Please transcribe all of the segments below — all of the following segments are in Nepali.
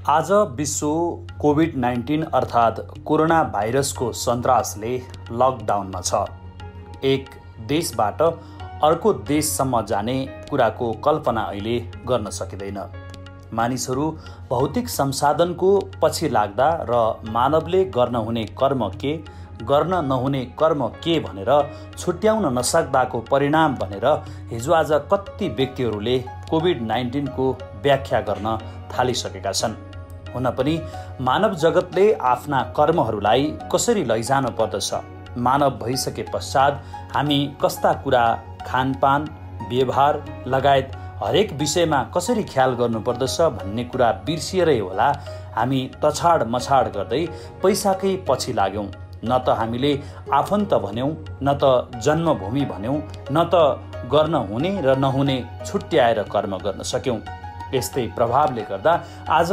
आज विश्व कोभिड-19 अर्थात् कोरोना भाइरसको सन्तासले लकडाउनमा छ। एक देशबाट अर्को देशसम्म जाने कुराको कल्पना अहिले गर्न सकिँदैन। मानिसहरू भौतिक संसाधनको पछि लाग्दा र मानवले गर्न हुने कर्म के, गर्न नहुने कर्म के भनेर छुट्याउन नसक्दाको परिणाम भनेर हिजोआज कति व्यक्तिहरूले कोभिड-19 को व्याख्या गर्न थालिसकेका छन्। हुन पनि मानव जगतले आफ्ना कर्महरूलाई कसरी लैजान पर्दछ, मानव भइसके पश्चात हामी कस्ता कुरा, खानपान, व्यवहार लगायत हरेक विषयमा कसरी ख्याल गर्नुपर्दछ भन्ने कुरा बिर्सिएरै होला हामी तछाड मछाड गर्दै पैसाकै पछि लाग्यौं। न त हामीले आफन्त भन्यौं, न त जन्मभूमि भन्यौं, न त गर्न हुने र नहुने छुट्याएर कर्म गर्न सक्यौं। यस्तै प्रभावले गर्दा आज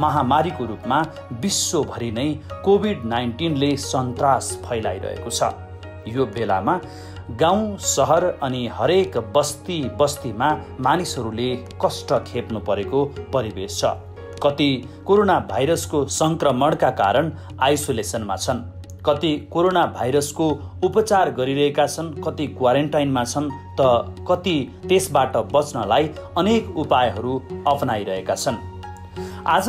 महामारीको रूपमा विश्वभरि नै कोभिड-19ले सन्तास फैलाइरहेको छ। यो बेलामा गाउँ सहर अनि हरेक बस्ती बस्तीमा मानिसहरूले कष्ट खेप्नु परेको परिवेश छ। कति कोरोना भाइरसको संक्रमणका कारण आइसोलेसनमा छन्, कति कोरोना भाइरसको उपचार गरिरहेका छन्, कति क्वारेन्टाइनमा छन् त कति त्यसबाट बच्नलाई अनेक उपायहरू अपनाइरहेका छन्। आज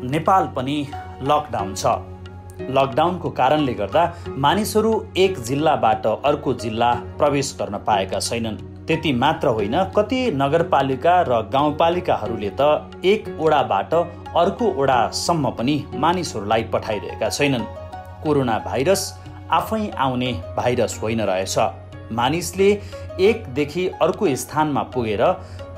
नेपाल पनि लकडाउन छ। लकडाउनको कारणले गर्दा मानिसहरू एक जिल्लाबाट अर्को जिल्ला प्रवेश गर्न पाएका छैनन्। त्यति मात्र होइन, कति नगरपालिका र गाउँपालिकाहरूले त एक ओडाबाट अर्को ओडासम्म पनि मानिसहरूलाई पठाइरहेका छैनन्। कोरोना भाइरस आफै आउने भाइरस होइन रहेछ। मानिसले एकदेखि अर्को स्थानमा पुगेर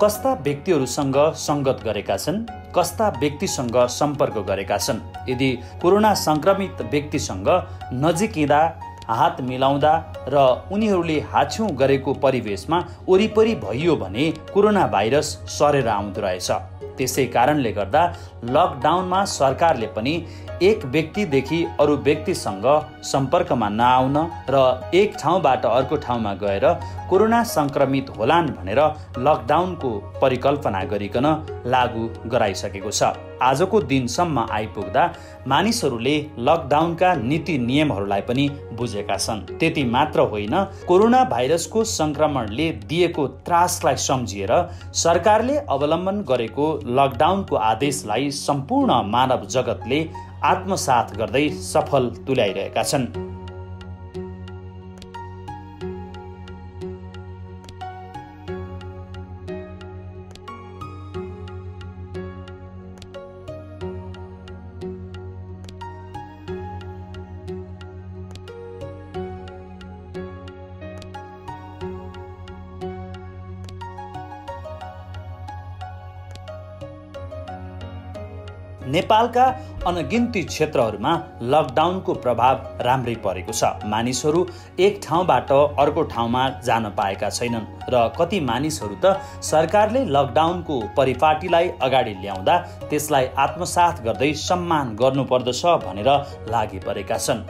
कस्ता व्यक्तिहरूसँग सङ्गत गरेका छन्, कस्ता व्यक्तिसँग सम्पर्क गरेका छन्, यदि कोरोना सङ्क्रमित व्यक्तिसँग नजिकिँदा, हात मिलाउँदा र उनीहरूले हाछ्यौँ गरेको परिवेशमा वरिपरि भइयो भने कोरोना भाइरस सरेर आउँदो रहेछ। त्यसै कारणले गर्दा लकडाउनमा सरकारले पनि एक व्यक्तिदेखि अरू व्यक्तिसँग सम्पर्कमा नआउन र एक ठाउँबाट अर्को ठाउँमा गएर कोरोना सङ्क्रमित होलान् भनेर लकडाउनको परिकल्पना गरिकन लागू गराइसकेको छ। आजको दिनसम्म आइपुग्दा मानिसहरूले लकडाउनका नीति नियमहरूलाई पनि बुझेका छन्। त्यति मात्र होइन, कोरोना भाइरसको सङ्क्रमणले दिएको त्रासलाई सम्झिएर सरकारले अवलम्बन गरेको लकडाउनको आदेशलाई सम्पूर्ण मानव जगतले आत्मसात गर्दै सफल तुल्याइरहेका छन्। नेपालका अनगिन्ती क्षेत्रहरूमा लकडाउनको प्रभाव राम्रै परेको छ। मानिसहरू एक ठाउँबाट अर्को ठाउँमा जान पाएका छैनन् र कति मानिसहरू त सरकारले लकडाउनको परिपाटीलाई अगाडि ल्याउँदा त्यसलाई आत्मसात गर्दै सम्मान गर्नुपर्दछ भनेर लागि परेका छन्।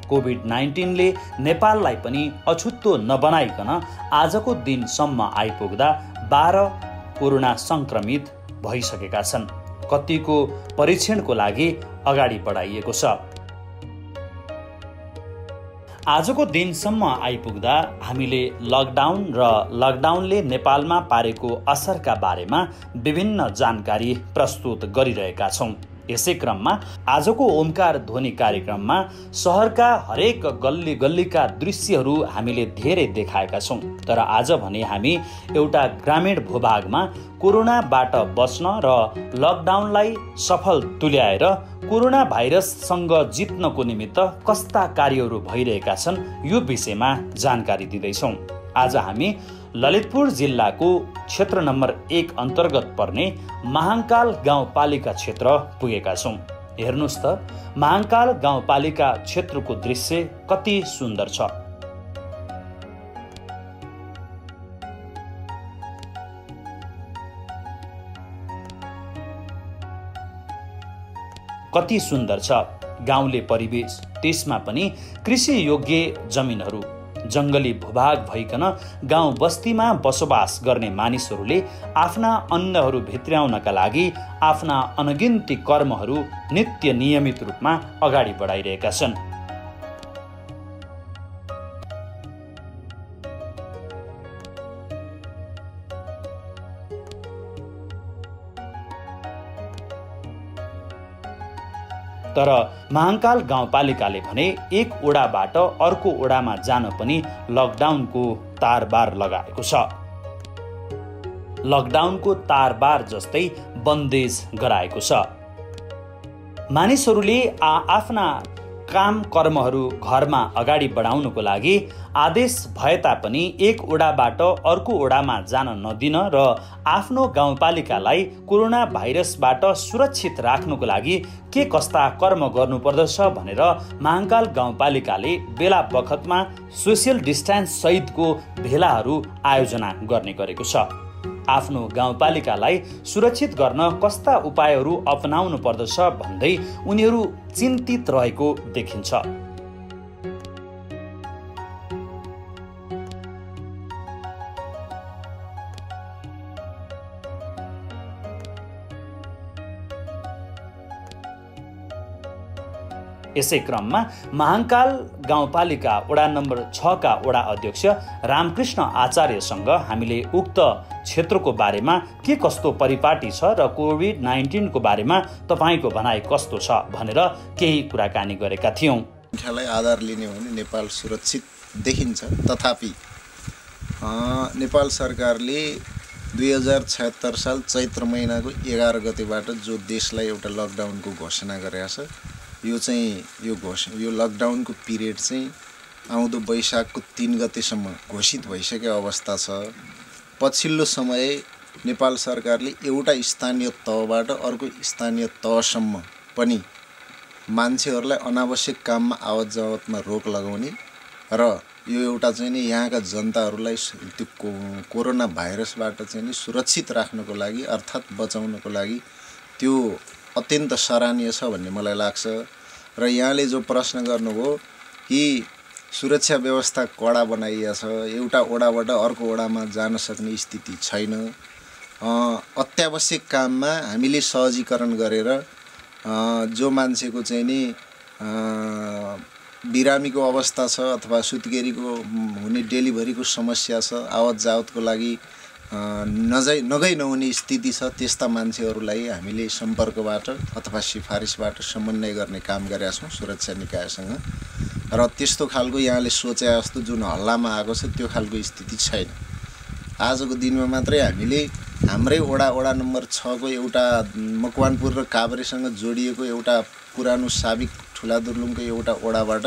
कोभिड-19ले नेपाललाई पनि अछुत्तो नबनाइकन आजको दिनसम्म आइपुग्दा 12 कोरोना सङ्क्रमित भइसकेका छन्। कतिको परीक्षणको लागि अगाडि बढाइएको छ। आजको दिनसम्म आइपुग्दा हामीले लकडाउन र लकडाउनले नेपालमा पारेको असरका बारेमा विभिन्न जानकारी प्रस्तुत गरिरहेका छौँ। यसै क्रममा आजको ओमकार ध्वनि कार्यक्रममा सहरका हरेक गल्ली गल्लीका दृश्यहरू हामीले धेरै देखाएका छौँ। तर आज भने हामी एउटा ग्रामीण भूभागमा कोरोनाबाट बच्न र लकडाउनलाई सफल तुल्याएर कोरोना भाइरससँग जित्नको निमित्त कस्ता कार्यहरू भइरहेका छन् यो विषयमा जानकारी दिँदैछौँ। आज हामी ललितपुर जिल्लाको क्षेत्र नम्बर 1 अन्तर्गत पर्ने महाङ्काल गाउँपालिका क्षेत्र पुगेका छौँ। हेर्नुहोस् त, महाङ्काल गाउँपालिका क्षेत्रको दृश्य कति सुन्दर छ। कति सुन्दर छ गाउँले परिवेश, त्यसमा पनि कृषि योग्य जमिनहरू। जङ्गली भूभाग भइकन गाउँ बस्तीमा बसोबास गर्ने मानिसहरूले आफ्ना अन्नहरू भित्र्याउनका लागि आफ्ना अनगिन्ती कर्महरू नित्य नियमित रूपमा अगाडि बढाइरहेका छन्। तर महाङ्काल गाउँपालिकाले भने एक ओडाबाट अर्को ओडामा जान पनि लकडाउनको तारबार लगाएको छ। लकडाउनको तारबार जस्तै बन्देज गराएको छ। मानिसहरूले आफ्ना काम कर्महरू घरमा अगाडि बढाउनको लागि आदेश भए तापनि एक ओडाबाट अर्को ओडामा जान नदिन र आफ्नो गाउँपालिकालाई कोरोना भाइरसबाट सुरक्षित राख्नुको लागि के कस्ता कर्म गर्नुपर्दछ भनेर महाङ्काल गाउँपालिकाले बेला बखतमा सोसियल डिस्टेन्स सहितको भेलाहरू आयोजना गर्ने गरेको छ। आफ्नो गाउँपालिकालाई सुरक्षित गर्न कस्ता उपायहरू अपनाउनु पर्दछ भन्दै उनीहरू चिन्तित रहेको देखिन्छ। यसै क्रममा महाङ्काल गाउँपालिका वडा नम्बर 6 का वडा अध्यक्ष रामकृष्ण आचार्यसँग हामीले उक्त क्षेत्रको बारेमा के कस्तो परिपाटी छ र कोभिड-19 को बारेमा तपाईको भनाइ कस्तो छ भनेर केही कुराकानी गरेका थियौं। संख्यालाई आधार लिने हो भने नेपाल सुरक्षित देखिन्छ, तथापि नेपाल सरकारले 2076 साल चैत्र महिनाको 11 गतेबाट जो देशलाई एउटा लकडाउनको घोषणा गरेको छ, यो लकडाउनको पिरियड चाहिँ आउँदो वैशाखको 3 गतेसम्म घोषित भइसकेको अवस्था छ। पछिल्लो समय नेपाल सरकारले एउटा स्थानीय तहबाट अर्को स्थानीय तहसम्म पनि मान्छेहरूलाई अनावश्यक काममा आवत जावतमा रोक लगाउने र यो एउटा चाहिँ नि यहाँका जनताहरूलाई त्यो कोरोना भाइरसबाट चाहिँ नि सुरक्षित राख्नको लागि अर्थात् बचाउनको लागि त्यो अत्यन्त सराहनीय छ भन्ने मलाई लाग्छ। र यहाँले जो प्रश्न गर्नुभयो कि सुरक्षा व्यवस्था कडा बनाइएको छ, एउटा ओडाबाट अर्को ओडामा जान सक्ने स्थिति छैन। अत्यावश्यक काममा हामीले सहजीकरण गरेर जो मान्छेको चाहिँ नि बिरामीको अवस्था छ अथवा सुत्केरीको हुने डेलिभरीको समस्या छ, आवत जावतको लागि नगइ नहुने स्थिति छ, त्यस्ता मान्छेहरूलाई हामीले सम्पर्कबाट अथवा सिफारिसबाट समन्वय गर्ने काम गरेका छौँ सुरक्षा निकायसँग। र त्यस्तो खालको यहाँले सोचे जस्तो जुन हल्लामा आएको छ त्यो खालको स्थिति छैन। आजको दिनमा मात्रै हामीले हाम्रै वडा नम्बर 6 को एउटा मकवानपुर र काभ्रेसँग जोडिएको एउटा पुरानो साबिक ठुलादुर्लुङको एउटा ओडाबाट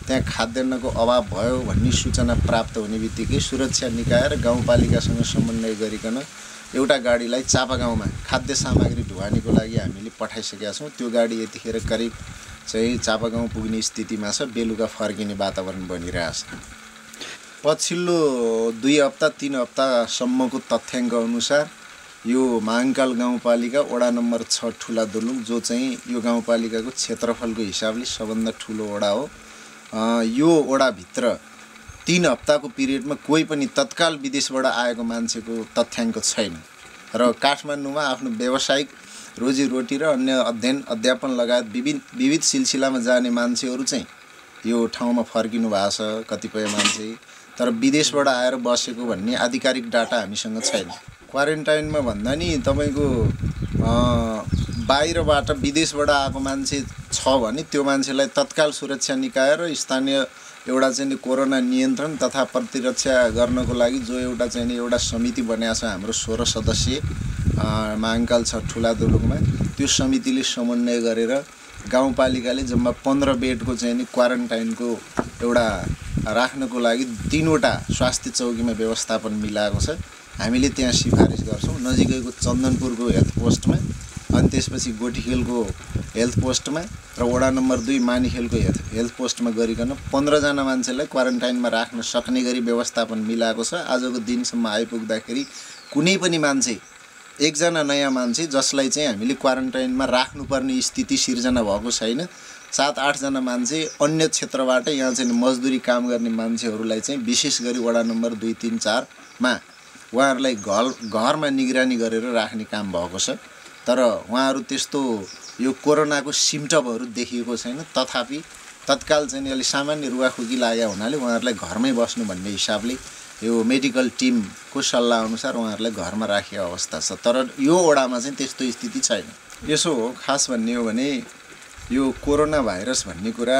त्यहाँ खाद्यान्नको अभाव भयो भन्ने सूचना प्राप्त हुने बित्तिकै सुरक्षा निकाय र गाउँपालिकासँग समन्वय गरिकन एउटा गाडीलाई चापागाउँमा खाद्य सामग्री ढुवानीको लागि हामीले पठाइसकेका छौँ। त्यो गाडी यतिखेर करिब चाहिँ चापागाउँ पुग्ने स्थितिमा छ, बेलुका फर्किने वातावरण बनिरहेछ। पछिल्लो 2 हप्ता 3 हप्तासम्मको तथ्याङ्क अनुसार यो महाङ्काल गाउँपालिका वडा नम्बर 6 ठुलादुर्लुङ जो चाहिँ यो गाउँपालिकाको क्षेत्रफलको हिसाबले सबभन्दा ठुलो वडा हो, यो वडाभित्र 3 हप्ताको पिरियडमा कोही पनि तत्काल विदेशबाट आएको मान्छेको तथ्याङ्क छैन। र काठमाडौँमा आफ्नो व्यावसायिक रोजीरोटी र अन्य अध्ययन अध्यापन लगायत विविध सिलसिलामा जाने मान्छेहरू चाहिँ यो ठाउँमा फर्किनु भएको छ कतिपय मान्छे, तर विदेशबाट आएर बसेको भन्ने आधिकारिक डाटा हामीसँग छैन। क्वारेन्टाइनमा भन्दा नि तपाईको बाहिरबाट विदेशबाट आएको मान्छे छ भने त्यो मान्छेलाई तत्काल सुरक्षा निकाय र स्थानीय एउटा चाहिँ कोरोना नियन्त्रण तथा प्रतिरक्षा गर्नको लागि जो एउटा चाहिँ एउटा समिति बनाएको छ हाम्रो 16 सदस्यीय महाङ्काल 6 ठुलादुर्लुङमा, त्यो समितिले समन्वय गरेर गाउँपालिकाले जम्मा 15 बेडको चाहिँ क्वारेन्टाइनको एउटा राख्नको लागि 3वटा स्वास्थ्य चौकीमा व्यवस्थापन मिलाएको छ। हामीले त्यहाँ सिफारिस गर्छौँ नजिकैको चन्दनपुरको हेल्थ पोस्टमा, अनि त्यसपछि गोठीखेलको हेल्थ पोस्टमा र वडा नम्बर 2 मानिखेलको हेल्थ पोस्टमा गरिकन 15 जना मान्छेलाई क्वारेन्टाइनमा राख्न सक्ने गरी व्यवस्थापन मिलाएको छ। आजको दिनसम्म आइपुग्दाखेरि कुनै पनि मान्छे, एकजना नयाँ मान्छे जसलाई चाहिँ हामीले क्वारेन्टाइनमा राख्नुपर्ने स्थिति सिर्जना भएको छैन। 7-8 जना मान्छे अन्य क्षेत्रबाट यहाँ चाहिँ मजदुरी काम गर्ने मान्छेहरूलाई चाहिँ विशेष गरी वडा नम्बर 2, 3, 4 मा उहाँहरूलाई घरमा निगरानी गरेर राख्ने काम भएको छ। तर उहाँहरू त्यस्तो यो कोरोनाको सिम्टमहरू देखिएको छैन। तथापि तत्काल चाहिँ अलि सामान्य रुवाखोकी लागेको हुनाले उहाँहरूलाई घरमै बस्नु भन्ने हिसाबले यो मेडिकल टिमको सल्लाह अनुसार उहाँहरूलाई घरमा राखेको अवस्था छ। तर यो वडामा चाहिँ त्यस्तो स्थिति छैन। यसो हो, खास भन्ने हो भने यो कोरोना भाइरस भन्ने कुरा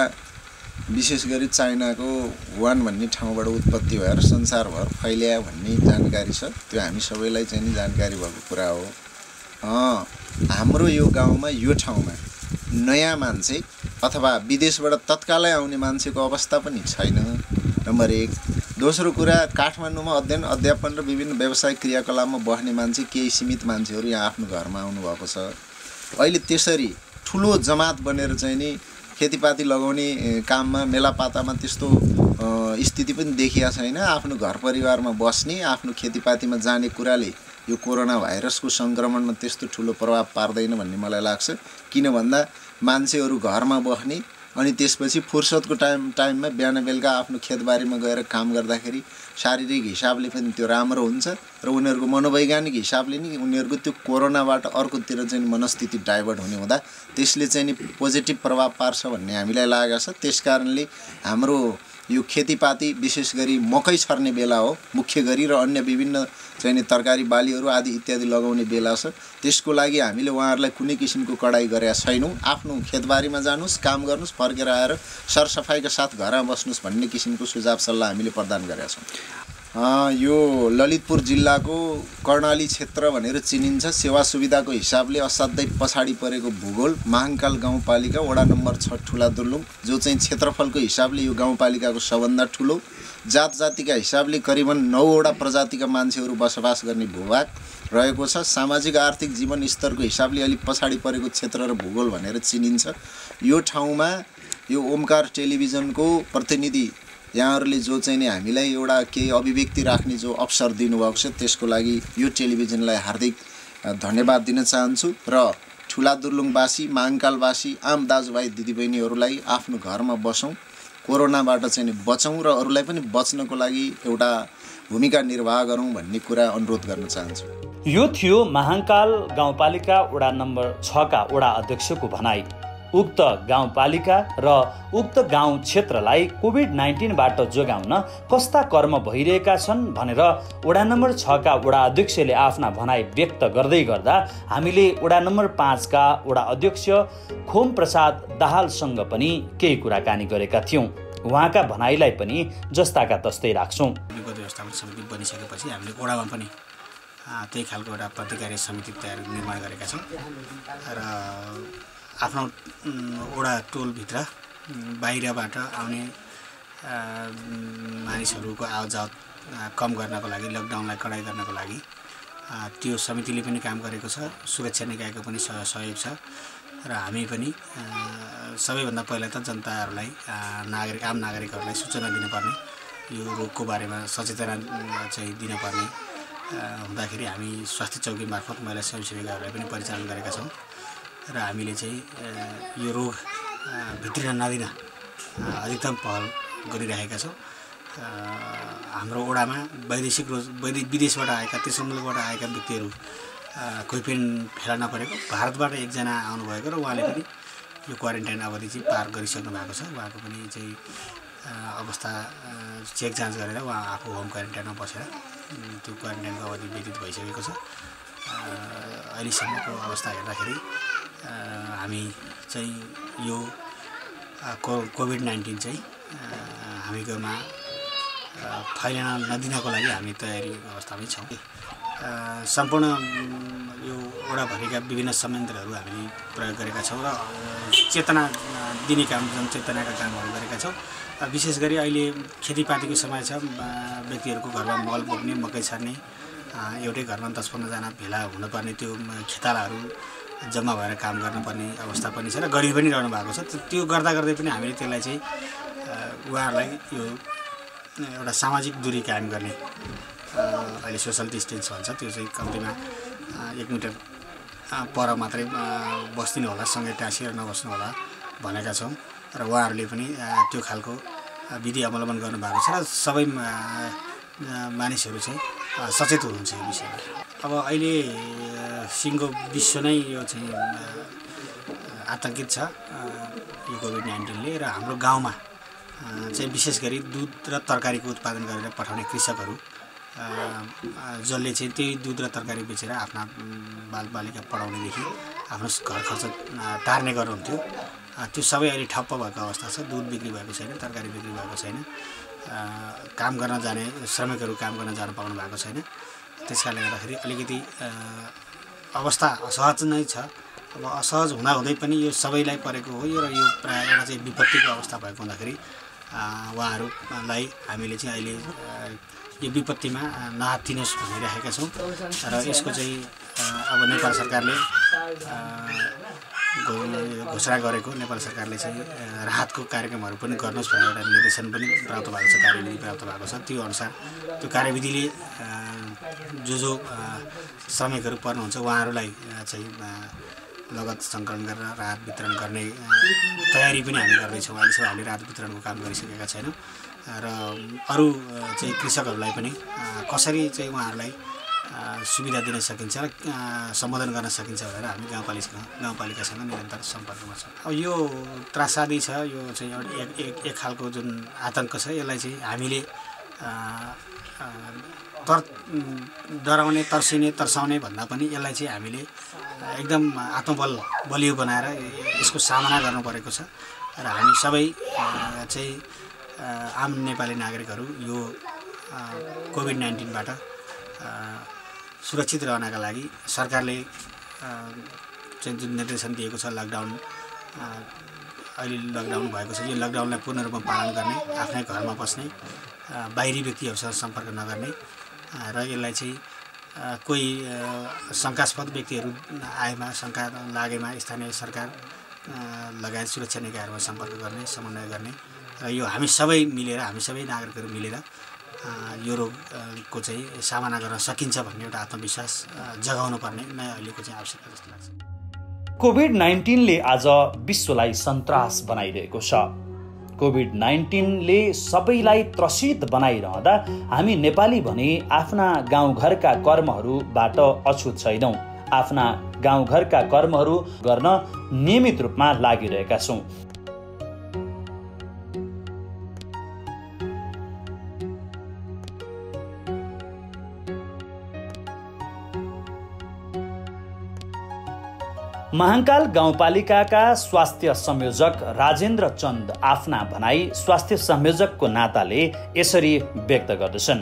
विशेष गरी चाइनाको वुहान भन्ने ठाउँबाट उत्पत्ति भएर संसारभर फैलियो भन्ने जानकारी छ। त्यो हामी सबैलाई चाहिँ नि जानकारी भएको कुरा हो। हाम्रो यो गाउँमा यो ठाउँमा नयाँ मान्छे अथवा विदेशबाट तत्कालै आउने मान्छेको अवस्था पनि छैन, नम्बर 1। दोस्रो कुरा, काठमाडौँमा अध्ययन अध्यापन र विभिन्न व्यावसायिक क्रियाकलापमा बस्ने मान्छे केही सीमित मान्छेहरू यहाँ आफ्नो घरमा आउनुभएको छ। अहिले त्यसरी ठुलो जमात बनेर चाहिँ नि खेतीपाती लगाउने काममा मेलापातामा त्यस्तो स्थिति पनि देखिया छैन। आफ्नो घर परिवारमा बस्ने, आफ्नो खेतीपातीमा जाने कुराले यो कोरोना भाइरसको सङ्क्रमणमा त्यस्तो ठुलो प्रभाव पार्दैन भन्ने मलाई लाग्छ। किन भन्दा मान्छेहरू घरमा बस्ने अनि त्यसपछि फुर्सदको टाइममा बिहान बेलुका आफ्नो खेतबारीमा गएर काम गर्दाखेरि शारीरिक हिसाबले पनि त्यो राम्रो हुन्छ र उनीहरूको मनोवैज्ञानिक हिसाबले नि उनीहरूको त्यो कोरोनाबाट अर्कोतिर चाहिँ मनस्थिति डाइभर्ट हुने हुँदा त्यसले चाहिँ नि पोजिटिभ प्रभाव पार्छ भन्ने हामीलाई लागेको छ। त्यसकारणले हाम्रो यो खेतीपाती विशेष गरी मकै छर्ने बेला हो मुख्य गरी, र अन्य विभिन्न चाहिँ तरकारी बालीहरू आदि इत्यादि लगाउने बेला छ। त्यसको लागि हामीले उहाँहरूलाई कुनै किसिमको कडाई गरेका छैनौँ। आफ्नो खेतबारीमा जानुस्, काम गर्नुस्, फर्केर आएर सरसफाइका साथ घरमा बस्नुस् भन्ने किसिमको सुझाव सल्लाह हामीले प्रदान गरेका छौँ। यो ललितपुर जिल्लाको कर्णाली क्षेत्र भनेर चिनिन्छ। सेवा सुविधाको हिसाबले असाध्यै पछाडि परेको भूगोल, महाङ्काल गाउँपालिका वडा नम्बर 6 ठुला दुर्लुङ, जो चाहिँ क्षेत्रफलको हिसाबले यो गाउँपालिकाको सबभन्दा ठुलो, जात जातिका हिसाबले करिबन 9वटा प्रजातिका मान्छेहरू बसोबास गर्ने भूभाग रहेको छ। सामाजिक आर्थिक जीवन स्तरको हिसाबले अलिक पछाडि परेको क्षेत्र र भूगोल भनेर चिनिन्छ। यो ठाउँमा यो ओमकार टेलिभिजनको प्रतिनिधि यहाँहरूले जो चाहिँ नि हामीलाई एउटा केही अभिव्यक्ति राख्ने जो अवसर दिनुभएको छ त्यसको लागि यो टेलिभिजनलाई हार्दिक धन्यवाद दिन चाहन्छु। र ठुला दुर्लुङवासी, महाङ्कालवासी आम दाजुभाइ दिदीबहिनीहरूलाई आफ्नो घरमा बसौँ, कोरोनाबाट चाहिँ बचौँ र अरूलाई पनि बच्नको लागि एउटा भूमिका निर्वाह गरौँ भन्ने कुरा अनुरोध गर्न चाहन्छु। यो थियो महाङ्काल गाउँपालिका वडा नम्बर 6 का वडा अध्यक्षको भनाई। उक्त गाउँपालिका र उक्त गाउँ क्षेत्रलाई कोभिड-19बाट जोगाउन कस्ता कर्म भइरहेका छन् भनेर वडा नम्बर 6 का वडा अध्यक्षले आफ्ना भनाई व्यक्त गर्दै गर्दा हामीले वडा नम्बर 5 का वडा अध्यक्ष खोम प्रसाद दाहालसँग पनि केही कुराकानी गरेका थियौँ। उहाँका भनाइलाई पनि जस्ताका तस्तै राख्छौँ। व्यवस्थापन समिति बनिसकेपछि हामीले वडामा पनि त्यही खालको एउटा प्रतिकारी समिति निर्माण गरेका छौँ र आफ्नो वडा टोलभित्र बाहिरबाट आउने मानिसहरूको आवजावत कम गर्नको लागि, लकडाउनलाई कडाई गर्नको लागि त्यो समितिले पनि काम गरेको छ। सुरक्षा निकायको पनि सहयोग छ र हामी पनि सबैभन्दा पहिला त जनताहरूलाई आम नागरिकहरूलाई सूचना दिनुपर्ने, यो रोगको बारेमा सचेतना चाहिँ दिनुपर्ने हुँदाखेरि हामी स्वास्थ्य चौकी मार्फत महिला स्वयंसेविकाहरूलाई पनि परिचालन गरेका छौँ र हामीले चाहिँ यो रोग भित्रिन नदिन अधिकतम पहल गरिरहेका छौँ। हाम्रो वडामा विदेशबाट आएका, तेस्रो मुलुकबाट आएका व्यक्तिहरू कोही पनि फेला नपरेको, भारतबाट एकजना आउनुभएको र उहाँले पनि यो क्वारेन्टाइन अवधि चाहिँ पार गरिसक्नु भएको छ। उहाँको पनि चाहिँ अवस्था चेक जाँच गरेर उहाँ आफू होम क्वारेन्टाइनमा बसेर त्यो क्वारेन्टाइनको अवधि व्यतीत भइसकेको छ। अहिलेसम्मको अवस्था हेर्दाखेरि हामी चाहिँ यो कोभिड-19 चाहिँ हामीकोमा फैलिन नदिनको लागि हामी तयारी अवस्थामै छौँ। सम्पूर्ण यो वडाभरिका विभिन्न संयन्त्रहरू हामीले प्रयोग गरेका छौँ र चेतना दिने काम, जनचेतनाका कामहरू गरेका छौँ। विशेष गरी अहिले खेतीपातीको समय छ, व्यक्तिहरूको घरमा मल बोक्ने, मकै छर्ने, एउटै घरमा 10-15 जना भेला हुनुपर्ने त्यो खेतालाहरू जम्मा भएर काम गर्नुपर्ने अवस्था पनि छ र गरि पनि रहनु भएको छ। त्यो गर्दा गर्दै पनि हामीले त्यसलाई चाहिँ उहाँहरूलाई यो एउटा सामाजिक दूरी कायम गर्ने, अहिले सोसल डिस्टेन्स भन्छ, त्यो चाहिँ कम्तीमा 1 मिटर पर मात्रै बस्दिनु होला, सँगै टाँसिएर नबस्नु होला भनेका छौँ र उहाँहरूले पनि त्यो खालको विधि अवलम्बन गर्नुभएको छ र सबै मानिसहरू चाहिँ सचेत हुनुहुन्छ यो विषयमा। अब अहिले सिङ्गो विश्व नै यो चाहिँ आतंकित छ यो कोभिड-19ले र हाम्रो गाउँमा चाहिँ विशेष गरी दुध र तरकारीको उत्पादन गरेर पठाउने कृषकहरू जसले चाहिँ त्यही दुध र तरकारी बेचेर आफ्ना बालबालिका पढाउनेदेखि आफ्नो घर खर्च टार्ने गर्नुहुन्थ्यो। त्यो सबै अहिले ठप्प भएको अवस्था छ। दुध बिक्री भएको छैन, तरकारी बिक्री भएको छैन, काम गर्न जाने श्रमिकहरू काम गर्न जान पाउनु भएको छैन। त्यसकारणले गर्दाखेरि अलिकति अवस्था असहज नै छ। अब असहज हुँदाहुँदै पनि यो सबैलाई परेको हो र यो प्रायः एउटा चाहिँ विपत्तिको अवस्था भएको हुँदाखेरि उहाँहरूलाई हामीले चाहिँ अहिले यो विपत्तिमा नहात्तिनुहोस् भनिरहेका छौँ र यसको चाहिँ अब नेपाल सरकारले घोषणा गरेको नेपाल सरकारले चाहिँ राहतको कार्यक्रमहरू पनि गर्नुहोस् भनेर एउटा निर्देशन पनि प्राप्त भएको छ, कार्यविधि प्राप्त भएको छ। त्यो अनुसार त्यो कार्यविधिले जो श्रमिकहरू पर्नुहुन्छ उहाँहरूलाई चाहिँ लगत सङ्कलन गरेर राहत वितरण गर्ने तयारी पनि हामी गर्दैछौँ। अहिलेसम्म हामीले राहत वितरणको काम गरिसकेका छैनौँ र अरू चाहिँ कृषकहरूलाई पनि कसरी चाहिँ उहाँहरूलाई सुविधा दिन सकिन्छ र सम्बोधन गर्न सकिन्छ भनेर हामी गाउँपालिकासँग निरन्तर सम्पर्कमा छौँ। अब यो त्रासदी छ, यो चाहिँ एक खालको जुन आतङ्क छ यसलाई चाहिँ हामीले डराउने तर्सिने तर्साउने भन्दा पनि यसलाई चाहिँ हामीले एकदम आत्मबल बलियो बनाएर यसको सामना गर्नु परेको छ र हामी सबै चाहिँ आम नेपाली नागरिकहरू यो कोभिड-19बाट सुरक्षित रहनका लागि सरकारले चाहिँ जुन निर्देशन दिएको छ लकडाउन, अहिले लकडाउन भएको छ, यो लकडाउनलाई पूर्ण रूपमा पालन गर्ने, आफ्नै घरमा बस्ने, बाहिरी व्यक्तिहरूसँग सम्पर्क नगर्ने र यसलाई चाहिँ कोही शङ्कास्पद व्यक्तिहरू आएमा शङ्का लागेमा स्थानीय सरकार लगायत सुरक्षा निकायहरूमा सम्पर्क गर्ने, समन्वय गर्ने र यो हामी सबै मिलेर, हामी सबै नागरिकहरू मिलेर यो रोगको चाहिँ सामना गर्न सकिन्छ भन्ने एउटा आत्मविश्वास जगाउनु पर्ने नै अहिलेको चाहिँ आवश्यकता जस्तो लाग्छ। कोभिड-19ले आज विश्वलाई सन्तास बनाइरहेको छ। कोभिड-19ले सबैलाई त्रसित बनाइरहँदा हामी नेपाली भने आफ्ना गाउँघरका कर्महरूबाट अछुत छैनौँ। आफ्ना गाउँघरका कर्महरू गर्न नियमित रूपमा लागिरहेका छौँ। महाङ्काल गाउँपालिकाका स्वास्थ्य संयोजक राजेन्द्र चन्द आफ्ना भनाई स्वास्थ्य संयोजकको नाताले यसरी व्यक्त गर्दछन्।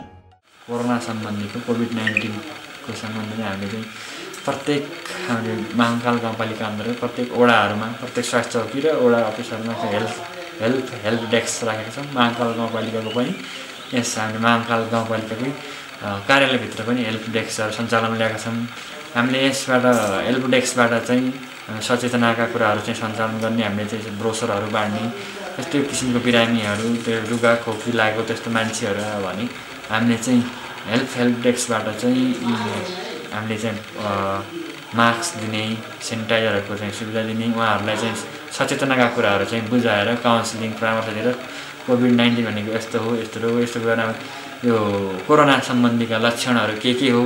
कोरोना सम्बन्धीको कोभिड-19को सम्बन्धमा हामीले चाहिँ प्रत्येक हामीले महाङ्काल गाउँपालिका अन्तर्गत प्रत्येक वडाहरूमा प्रत्येक स्वास्थ्य चौकी र वडा अफिसहरूमा चाहिँ हेल्प डेस्क राखेका छौँ। महाङ्काल गाउँपालिकाको पनि यस हामीले महाङ्काल गाउँपालिकाकै कार्यालयभित्र पनि हेल्प डेस्कहरू सञ्चालन ल्याएका छौँ। हामीले यसबाट हेल्प डेस्कबाट चाहिँ सचेतनाका कुराहरू चाहिँ सञ्चालन गर्ने, हामीले चाहिँ ब्रोसरहरू बाँड्ने, यस्तै किसिमको बिरामीहरू त्यो रुगा खोकी लागेको त्यस्तो मान्छेहरू आयो भने हामीले चाहिँ हेल्प डेस्कबाट चाहिँ हामीले चाहिँ मास्क दिने, सेनिटाइजरहरूको चाहिँ सुविधा दिने, उहाँहरूलाई चाहिँ सचेतनाका कुराहरू चाहिँ बुझाएर काउन्सिलिङ परामर्श दिएर कोभिड-19 भनेको यस्तो हो, यस्तो हो, यस्तो गरेर यो कोरोना सम्बन्धीका लक्षणहरू के हो,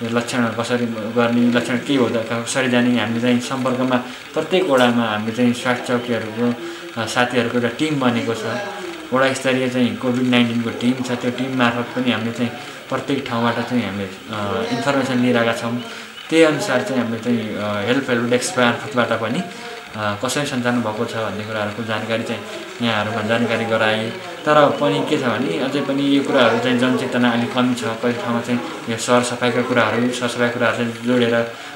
यो लक्षणहरू कसरी गर्ने, लक्षण के हुँदा कसरी जाने, हामीले चाहिँ सम्पर्कमा प्रत्येक वडामा हामीले चाहिँ स्वास्थ्य चौकीहरूको साथीहरूको एउटा टिम बनेको छ। वडा स्तरीय चाहिँ कोभिड-19को टिम छ। त्यो टिम मार्फत पनि हामीले चाहिँ प्रत्येक ठाउँबाट चाहिँ हामीले इन्फर्मेसन लिइरहेका छौँ। त्यही अनुसार चाहिँ हामीले चाहिँ हेल्प डेस्क मार्फतबाट पनि कसरी सञ्चालन भएको छ भन्ने कुराहरूको जानकारी चाहिँ यहाँहरूमा जानकारी गराए। तर पनि के छ भने अझै पनि यो कुराहरू चाहिँ जनचेतना अलिक कमी छ। कति ठाउँमा चाहिँ यो सरसफाइका कुराहरू चाहिँ जोडेर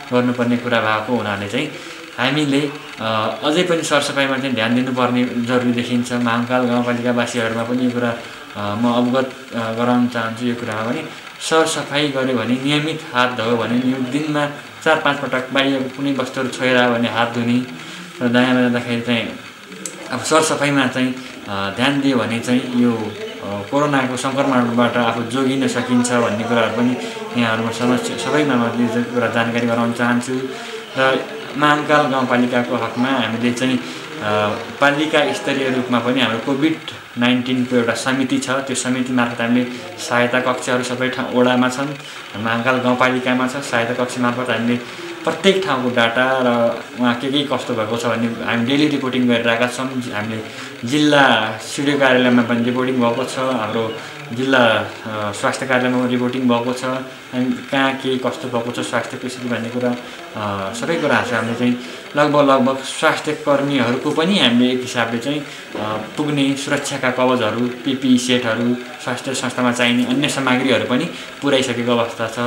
गर्नुपर्ने कुरा भएको हुनाले चाहिँ हामीले अझै पनि सरसफाइमा चाहिँ ध्यान दिनुपर्ने जरुरी देखिन्छ। महाङ्काल गाउँपालिकावासीहरूमा पनि यो कुरा म अवगत गराउन चाहन्छु। यो कुरामा पनि सरसफाइ गऱ्यो भने, नियमित हात धोयो भने, दिनमा 4-5 पटक बाहिरको कुनै वस्तुहरू छोएर आयो भने हात धुने र दायाँमा जाँदाखेरि चाहिँ अब सरसफाइमा चाहिँ ध्यान दियो भने चाहिँ यो कोरोनाको सङ्क्रमणबाट आफू जोगिन सकिन्छ भन्ने कुराहरू पनि यहाँहरूमा सबैमा मैले कुरा जानकारी गराउन चाहन्छु। र महाङ्काल गाउँपालिकाको हकमा हामीले चाहिँ पालिका स्तरीय रूपमा पनि हाम्रो कोभिड-19 को एउटा समिति छ। त्यो समिति मार्फत हामीले सहायता कक्षहरू सबै ठाउँ वडामा छन्, महाकाल गाउँपालिकामा छ। सहायता कक्ष मार्फत हामीले प्रत्येक ठाउँको डाटा र उहाँ के कस्तो भएको छ भन्ने हामी डेली रिपोर्टिङ गरिरहेका छौँ। हामीले जिल्ला सिडिओ कार्यालयमा पनि रिपोर्टिङ भएको छ, हाम्रो जिल्ला स्वास्थ्य कार्यालयमा रिपोर्टिङ भएको छ। अनि कहाँ के कस्तो भएको छ स्वास्थ्यको स्थिति भन्ने कुरा सबै कुराहरू चाहिँ हामीले चाहिँ लगभग स्वास्थ्य कर्मीहरूको पनि हामीले एक हिसाबले चाहिँ पुग्ने सुरक्षाका कवचहरू, पिपिई सेटहरू, स्वास्थ्य संस्थामा चाहिने अन्य सामग्रीहरू पनि पुर्याइसकेको अवस्था छ।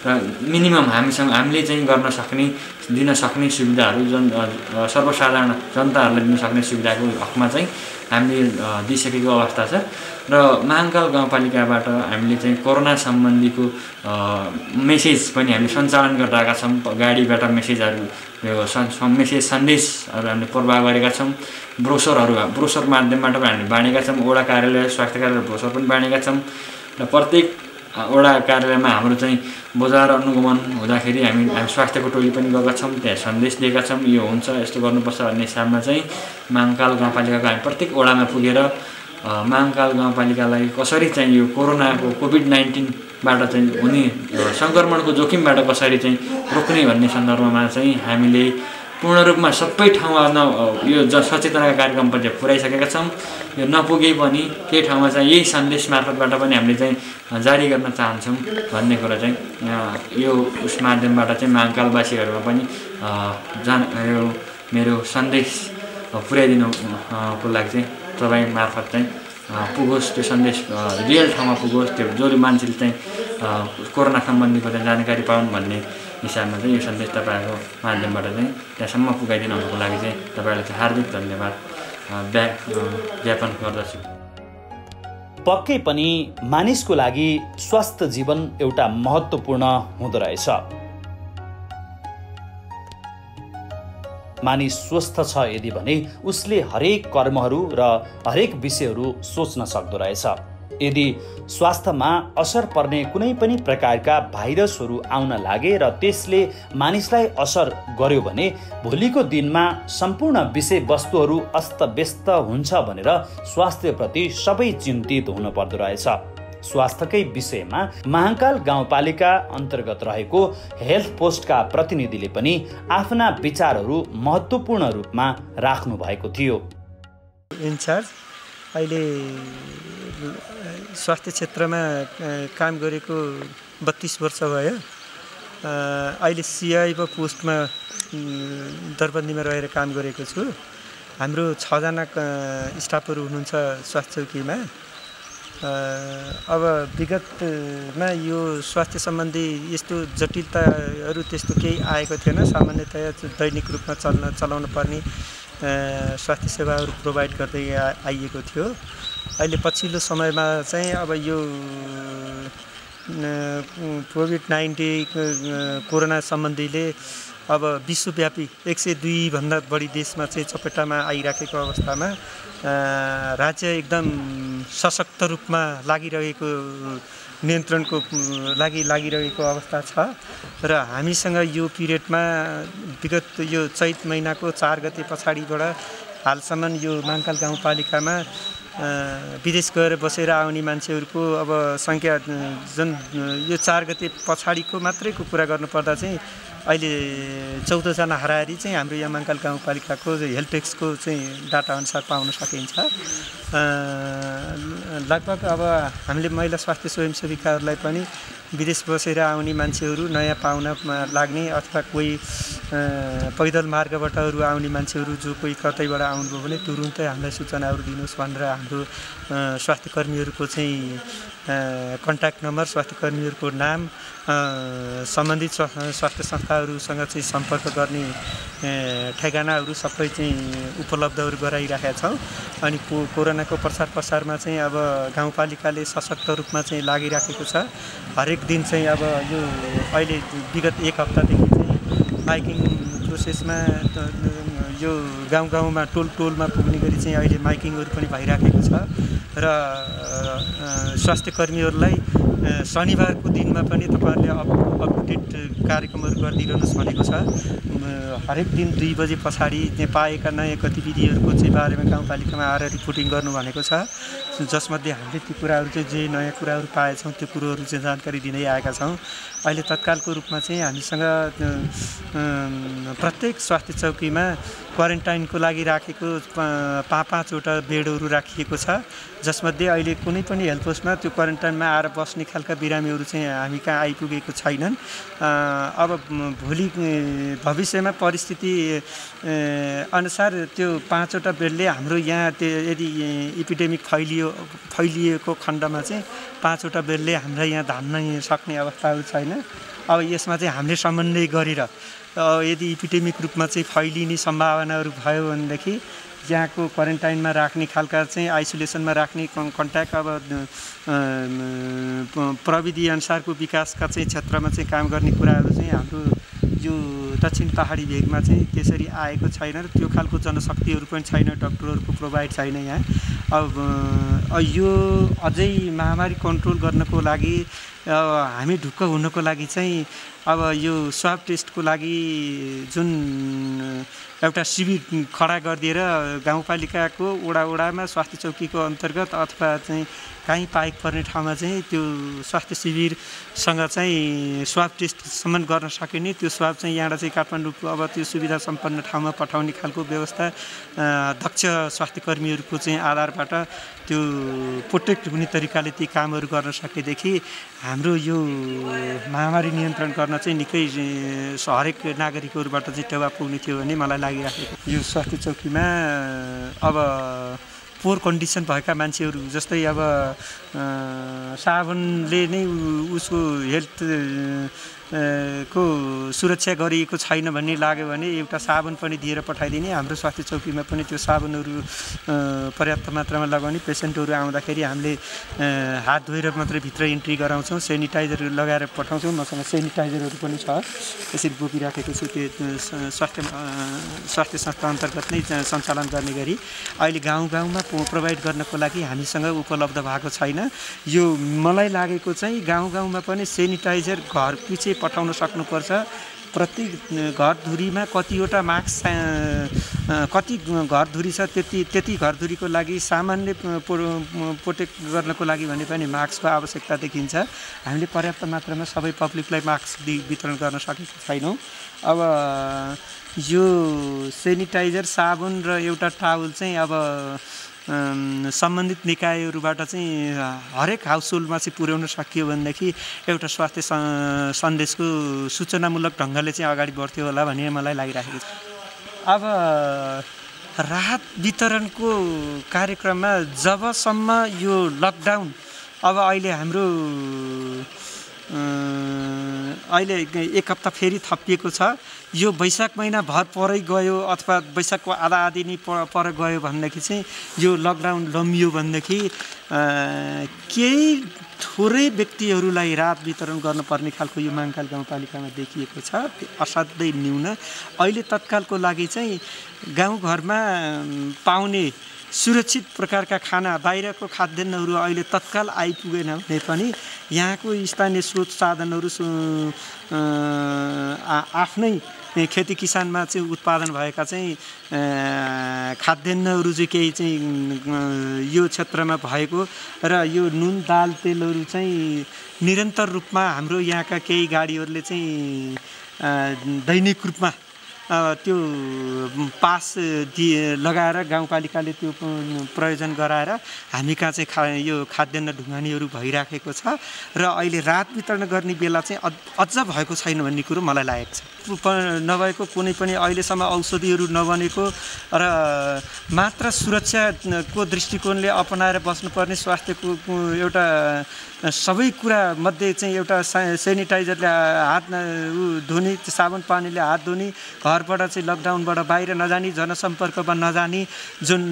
र मिनिमम हामीले चाहिँ गर्न सक्ने, दिन सक्ने सुविधाहरू सर्वसाधारण जनताहरूलाई दिन सक्ने सुविधाको हकमा चाहिँ हामीले दिइसकेको अवस्था छ। र महाकाल गाउँपालिकाबाट हामीले चाहिँ कोरोना सम्बन्धीको मेसेज पनि हामीले सञ्चालन गरिरहेका छौँ। गाडीबाट मेसेजहरू, मेसेज सन्देशहरू हामीले प्रवाह गरेका छौँ। ब्रोसर माध्यमबाट पनि हामीले बाँडेका छौँ। वडा कार्यालय, स्वास्थ्य कार्यालय ब्रोसर पनि बाँडेका छौँ। र प्रत्येक वडा कार्यालयमा हाम्रो चाहिँ बजार अनुगमन हुँदाखेरि हामी स्वास्थ्यको टोली पनि गएका छौँ। त्यहाँ सन्देश दिएका छौँ, यो हुन्छ यस्तो गर्नुपर्छ भन्ने हिसाबमा चाहिँ महाकाल गाउँपालिकाको हामी प्रत्येक वडामा पुगेर महाकाल गाउँपालिकालाई कसरी चाहिँ यो कोरोनाको कोभिड-19बाट चाहिँ हुने सङ्क्रमणको जोखिमबाट कसरी चाहिँ रोक्ने भन्ने सन्दर्भमा चाहिँ हामीले पूर्ण रूपमा सबै ठाउँमा यो सचेतनाका कार्यक्रम पनि पुर्याइसकेका छौँ। यो नपुगे पनि केही ठाउँमा चाहिँ यही सन्देश मार्फतबाट पनि हामीले चाहिँ जारी गर्न चाहन्छौँ भन्ने कुरा चाहिँ यो उस माध्यमबाट चाहिँ महाकालवासीहरूमा पनि यो मेरो सन्देश पुर्याइदिनुको लागि चाहिँ तपाईँ मार्फत चाहिँ पुगोस्, त्यो सन्देश रियल ठाउँमा पुगोस्, त्यो जो मान्छेले चाहिँ कोरोना सम्बन्धीको चाहिँ जानकारी पाउन् भन्ने हिसाबमा चाहिँ यो सन्देश तपाईँको माध्यमबाट चाहिँ त्यहाँसम्म पुगाइदिनुको लागि चाहिँ तपाईँलाई चाहिँ हार्दिक धन्यवाद ज्ञापन गर्दछु। पक्कै पनि मानिसको लागि स्वस्थ जीवन एउटा महत्त्वपूर्ण हुँदो रहेछ। मानिस स्वस्थ छ यदि भने उसले हरेक कर्महरू र हरेक विषयहरू सोच्न सक्दो रहेछ। यदि स्वास्थ्यमा असर पर्ने कुनै पनि प्रकारका भाइरसहरू आउन लागे र त्यसले मानिसलाई असर गर्यो भने भोलिको दिनमा सम्पूर्ण विषयवस्तुहरू अस्तव्यस्त हुन्छ भनेर स्वास्थ्यप्रति सबै चिन्तित हुन पर्दो रहेछ। स्वास्थ्यकै विषयमा महाकाल गाउँपालिका अन्तर्गत रहेको हेल्थ पोस्टका प्रतिनिधिले पनि आफ्ना विचारहरू महत्त्वपूर्ण रूपमा राख्नु भएको थियो। इन्चार्ज अहिले स्वास्थ्य क्षेत्रमा काम गरेको 32 वर्ष भयो। अहिले सिआइको पोस्टमा दरबन्दीमा रहेर काम गरेको छु। हाम्रो 6 जना स्टाफहरू हुनुहुन्छ स्वास्थ्य चौकीमा। अब विगतमा यो स्वास्थ्य सम्बन्धी यस्तो जटिलताहरू त्यस्तो केही आएको थिएन। सामान्यतया दैनिक रूपमा चलाउन पर्ने स्वास्थ्य सेवाहरू प्रोभाइड गर्दै आइएको थियो। अहिले पछिल्लो समयमा चाहिँ अब यो कोभिड-19 कोरोना सम्बन्धीले अब विश्वव्यापी 102 भन्दा बढी देशमा चाहिँ चपेटामा आइराखेको अवस्थामा राज्य एकदम सशक्त रूपमा लागिरहेको नियन्त्रणको लागि लागिरहेको अवस्था छ। र हामीसँग यो पिरियडमा विगत यो चैत महिनाको 4 गते पछाडिबाट हालसम्म यो महाकाल गाउँपालिकामा विदेश गएर बसेर आउने मान्छेहरूको अब सङ्ख्या जुन यो 4 गते पछाडिको मात्रैको कुरा गर्नुपर्दा चाहिँ अहिले 14 जना हाराहारी चाहिँ हाम्रो यहाँ महाकाल गाउँपालिकाको हेल्थ डेस्कको चाहिँ डाटा अनुसार पाउन सकिन्छ। लगभग अब हामीले महिला स्वास्थ्य स्वयंसेविकाहरूलाई पनि विदेश बसेर आउने मान्छेहरू नयाँ पाहुनामा लाग्ने अथवा कोही पैदल मार्गबाटहरू आउने मान्छेहरू जो कोही कतैबाट आउनुभयो भने तुरुन्तै हामीलाई सूचनाहरू दिनुहोस् भनेर हाम्रो स्वास्थ्य कर्मीहरूको चाहिँ कन्ट्याक्ट नम्बर, स्वास्थ्य कर्मीहरूको नाम, सम्बन्धित स्वास्थ्य संस्थाहरूसँग चाहिँ सम्पर्क गर्ने ठेगानाहरू सबै चाहिँ उपलब्धहरू गराइरहेका छौँ। अनि कोरोनाको प्रसारमा चाहिँ अब गाउँपालिकाले सशक्त रूपमा चाहिँ लागिराखेको छ। हरेक दिन चाहिँ अब यो अहिले विगत 1 हप्तादेखि चाहिँ माइकिङ प्रोसेसमा यो गाउँमा टोलमा पुग्ने गरी चाहिँ अहिले माइकिङहरू पनि भइराखेको छ। र स्वास्थ्य कर्मीहरूलाई शनिबारको दिनमा पनि तपाईँहरूले अपडेट कार्यक्रमहरू गरिदिनुहोस् भनेको छ। हरेक दिन 2 बजे पछाडि पाएका नयाँ गतिविधिहरूको चाहिँ बारेमा गाउँपालिकामा आएर रिपोर्टिङ गर्नु भनेको छ, जसमध्ये हामीले ती कुराहरू चाहिँ जे नयाँ कुराहरू पाएछौँ त्यो कुरोहरू चाहिँ जानकारी दिँदै आएका छौँ। अहिले तत्कालको रूपमा चाहिँ हामीसँग प्रत्येक स्वास्थ्य चौकीमा क्वारेन्टाइनको लागि राखेको 5-5वटा बेडहरू राखिएको छ, जसमध्ये अहिले कुनै पनि हेल्थ पोस्टमा त्यो क्वारेन्टाइनमा आएर बस्ने खालका बिरामीहरू चाहिँ हामी कहाँ आइपुगेको छैनन्। अब भोलि भविष्यमा परिस्थिति अनुसार त्यो 5वटा बेडले हाम्रो यहाँ यदि इपिडेमिक फैलिएको खण्डमा चाहिँ 5वटा बेडले हाम्रा यहाँ धान्न सक्ने अवस्थाहरू छैन। अब यसमा चाहिँ हामीले समन्वय गरेर यदि इपिडेमिक रूपमा चाहिँ फैलिने सम्भावनाहरू भयो भनेदेखि यहाँको क्वारेन्टाइनमा राख्ने खालका चाहिँ आइसोलेसनमा राख्ने कन्ट्याक्ट अब प्रविधि अनुसारको विकासका चाहिँ क्षेत्रमा चाहिँ काम गर्ने कुराहरू चाहिँ हाम्रो यो दक्षिण पहाडी भेगमा चाहिँ त्यसरी आएको छैन र त्यो खालको जनशक्तिहरू पनि छैन, डक्टरहरूको प्रोभाइड छैन यहाँ। अब यो अझै महामारी कन्ट्रोल गर्नको लागि हामी ढुक्क हुनको लागि चाहिँ अब यो स्वाब टेस्टको लागि जुन एउटा शिविर खडा गरिदिएर गाउँपालिकाको वडामा स्वास्थ्य चौकीको अन्तर्गत अथवा चाहिँ कहीँ पाइक पर्ने ठाउँमा चाहिँ त्यो स्वास्थ्य शिविरसँग चाहिँ स्वाब टेस्टसम्म गर्न सकिने, त्यो स्वाब चाहिँ यहाँबाट चाहिँ काठमाडौँको अब त्यो सुविधा सम्पन्न ठाउँमा पठाउने खालको व्यवस्था दक्ष स्वास्थ्य कर्मीहरूको चाहिँ आधारबाट त्यो प्रोटेक्ट हुने तरिकाले ती कामहरू गर्न सकेदेखि हाम्रो यो महामारी नियन्त्रण गर्न चाहिँ निकै हरेक नागरिकहरूबाट चाहिँ टेवा पुग्ने थियो भन्ने मलाई लागिराखेको। यो स्वास्थ्य चौकीमा अब पोर कन्डिसन भएका मान्छेहरू जस्तै अब साबुनले नै उसको हेल्थ को सुरक्षा गरिएको छैन भन्ने लाग्यो भने एउटा साबुन पनि दिएर पठाइदिने। हाम्रो स्वास्थ्य चौकीमा पनि त्यो साबुनहरू पर्याप्त मात्रामा लगाउने, पेसेन्टहरू आउँदाखेरि हामीले हात धोएर मात्रै भित्र इन्ट्री गराउँछौँ, सेनिटाइजर लगाएर पठाउँछौँ। मसँग सेनिटाइजरहरू पनि छ, त्यसरी बोकिराखेको छु। त्यो स्वास्थ्य संस्था अन्तर्गत नै सञ्चालन गर्ने गरी अहिले गाउँमा प्रोभाइड गर्नको लागि हामीसँग उपलब्ध भएको छैन। यो मलाई लागेको चाहिँ गाउँमा पनि सेनिटाइजर घर पछि पठाउन सक्नुपर्छ। प्रति घरधुरीमा कतिवटा मास्क कति घरधुरी छ त्यति घरधुरीको लागि सामान्य प्रोटेक्ट गर्नको लागि भने पनि मास्कको आवश्यकता देखिन्छ। हामीले पर्याप्त मात्रामा सबै पब्लिकलाई मास्क वितरण गर्न सकेका छैनौँ। अब यो सेनिटाइजर, साबुन र एउटा टावल चाहिँ अब सम्बन्धित निकायहरूबाट चाहिँ हरेक हाउसहोल्डमा चाहिँ पुर्याउन सकियो भनेदेखि एउटा स्वास्थ्य सन्देशको सूचनामूलक ढङ्गले चाहिँ अगाडि बढ्थ्यो होला भन्ने मलाई लागिरहेको छ। अब राहत वितरणको कार्यक्रममा जबसम्म यो लकडाउन अब अहिले हाम्रो अहिले 1 हप्ता फेरि थपिएको छ। यो वैशाख महिना भर परै गयो अथवा वैशाखको आधा नै पर गयो भनेदेखि चाहिँ यो लकडाउन लम्बियो भनेदेखि केही थोरै व्यक्तिहरूलाई राहत वितरण गर्नुपर्ने खालको यो महाकाल गाउँपालिकामा देखिएको छ, असाध्यै न्यून। अहिले तत्कालको लागि चाहिँ गाउँघरमा पाउने सुरक्षित प्रकारका खाना, बाहिरको खाद्यान्नहरू अहिले तत्काल आइपुगेन भने पनि यहाँको स्थानीय स्रोत साधनहरू आफ्नै खेती किसानमा चाहिँ उत्पादन भएका चाहिँ खाद्यान्नहरू चाहिँ केही चाहिँ यो क्षेत्रमा भएको र यो नुन दाल तेलहरू चाहिँ निरन्तर रूपमा हाम्रो यहाँका केही गाडीहरूले चाहिँ दैनिक रूपमा त्यो पास लगाएर गाउँपालिकाले त्यो प्रयोजन गराएर हामी कहाँ चाहिँ यो खाद्यान्न ढुङ्गानीहरू भइराखेको छ र अहिले राहत वितरण गर्ने बेला चाहिँ अझ भएको छैन भन्ने कुरो मलाई लागेको छ। नभएको कुनै पनि अहिलेसम्म औषधिहरू नबनेको र मात्र सुरक्षाको दृष्टिकोणले अपनाएर बस्नुपर्ने स्वास्थ्यको एउटा सबै कुरा मध्ये चाहिँ एउटा सेनिटाइजरले हात धुने, साबुन पानीले हात धुने, घरबाट चाहिँ लकडाउनबाट बाहिर नजाने, जनसम्पर्कमा नजाने, जुन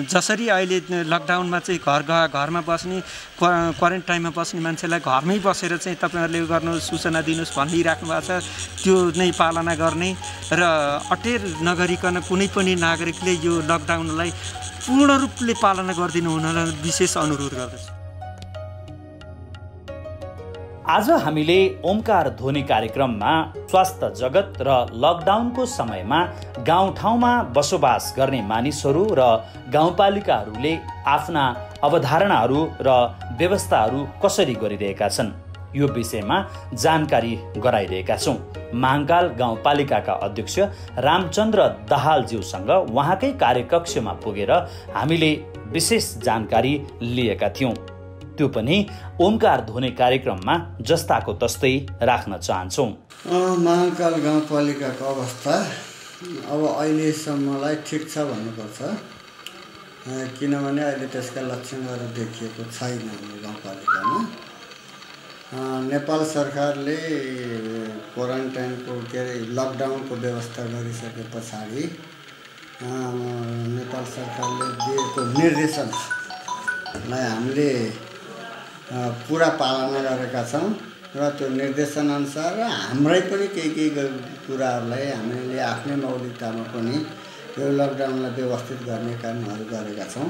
जसरी अहिले लकडाउनमा चाहिँ घरमा बस्ने, क्वारेन्टाइनमा बस्ने मान्छेलाई घरमै बसेर चाहिँ तपाईँहरूले गर्नु सूचना दिनुहोस् भनिराख्नु भएको छ, त्यो नै पालना गर्ने र अटेर नगरिकन कुनै पनि नागरिकले यो लकडाउनलाई पूर्ण रूपले पालना गरिदिनु हुन विशेष अनुरोध गर्दछु। आज हामीले ओमकार ध्वनि कार्यक्रममा स्वास्थ्य जगत र लकडाउनको समयमा गाउँठाउँमा बसोबास गर्ने मानिसहरू र गाउँपालिकाहरूले आफ्ना अवधारणाहरू र व्यवस्थाहरू कसरी गरिरहेका छन् यो विषयमा जानकारी गराइरहेका छौँ। महाङ्काल गाउँपालिकाका अध्यक्ष रामचन्द्र दाहालज्यूसँग उहाँकै कार्यकक्षमा पुगेर हामीले विशेष जानकारी लिएका थियौँ। त्यो पनि ओमकार ध्वनि कार्यक्रममा जस्ताको तस्तै राख्न चाहन्छौँ। महाङ्काल गाउँपालिकाको अवस्था अब अहिलेसम्मलाई ठिक छ भन्नुपर्छ, किनभने अहिले त्यसका लक्षणहरू देखिएको छैन हाम्रो गाउँपालिकामा। नेपाल सरकारले क्वारेन्टाइनको लकडाउनको व्यवस्था गरिसके पछाडि नेपाल सरकारले दिएको निर्देशनलाई हामीले पुरा पालना गरेका छौँ र त्यो निर्देशनअनुसार हाम्रै पनि केही कुराहरूलाई हामीले आफ्नै मौलिकतामा पनि यो लकडाउनलाई व्यवस्थित गर्ने कामहरू गरेका छौँ।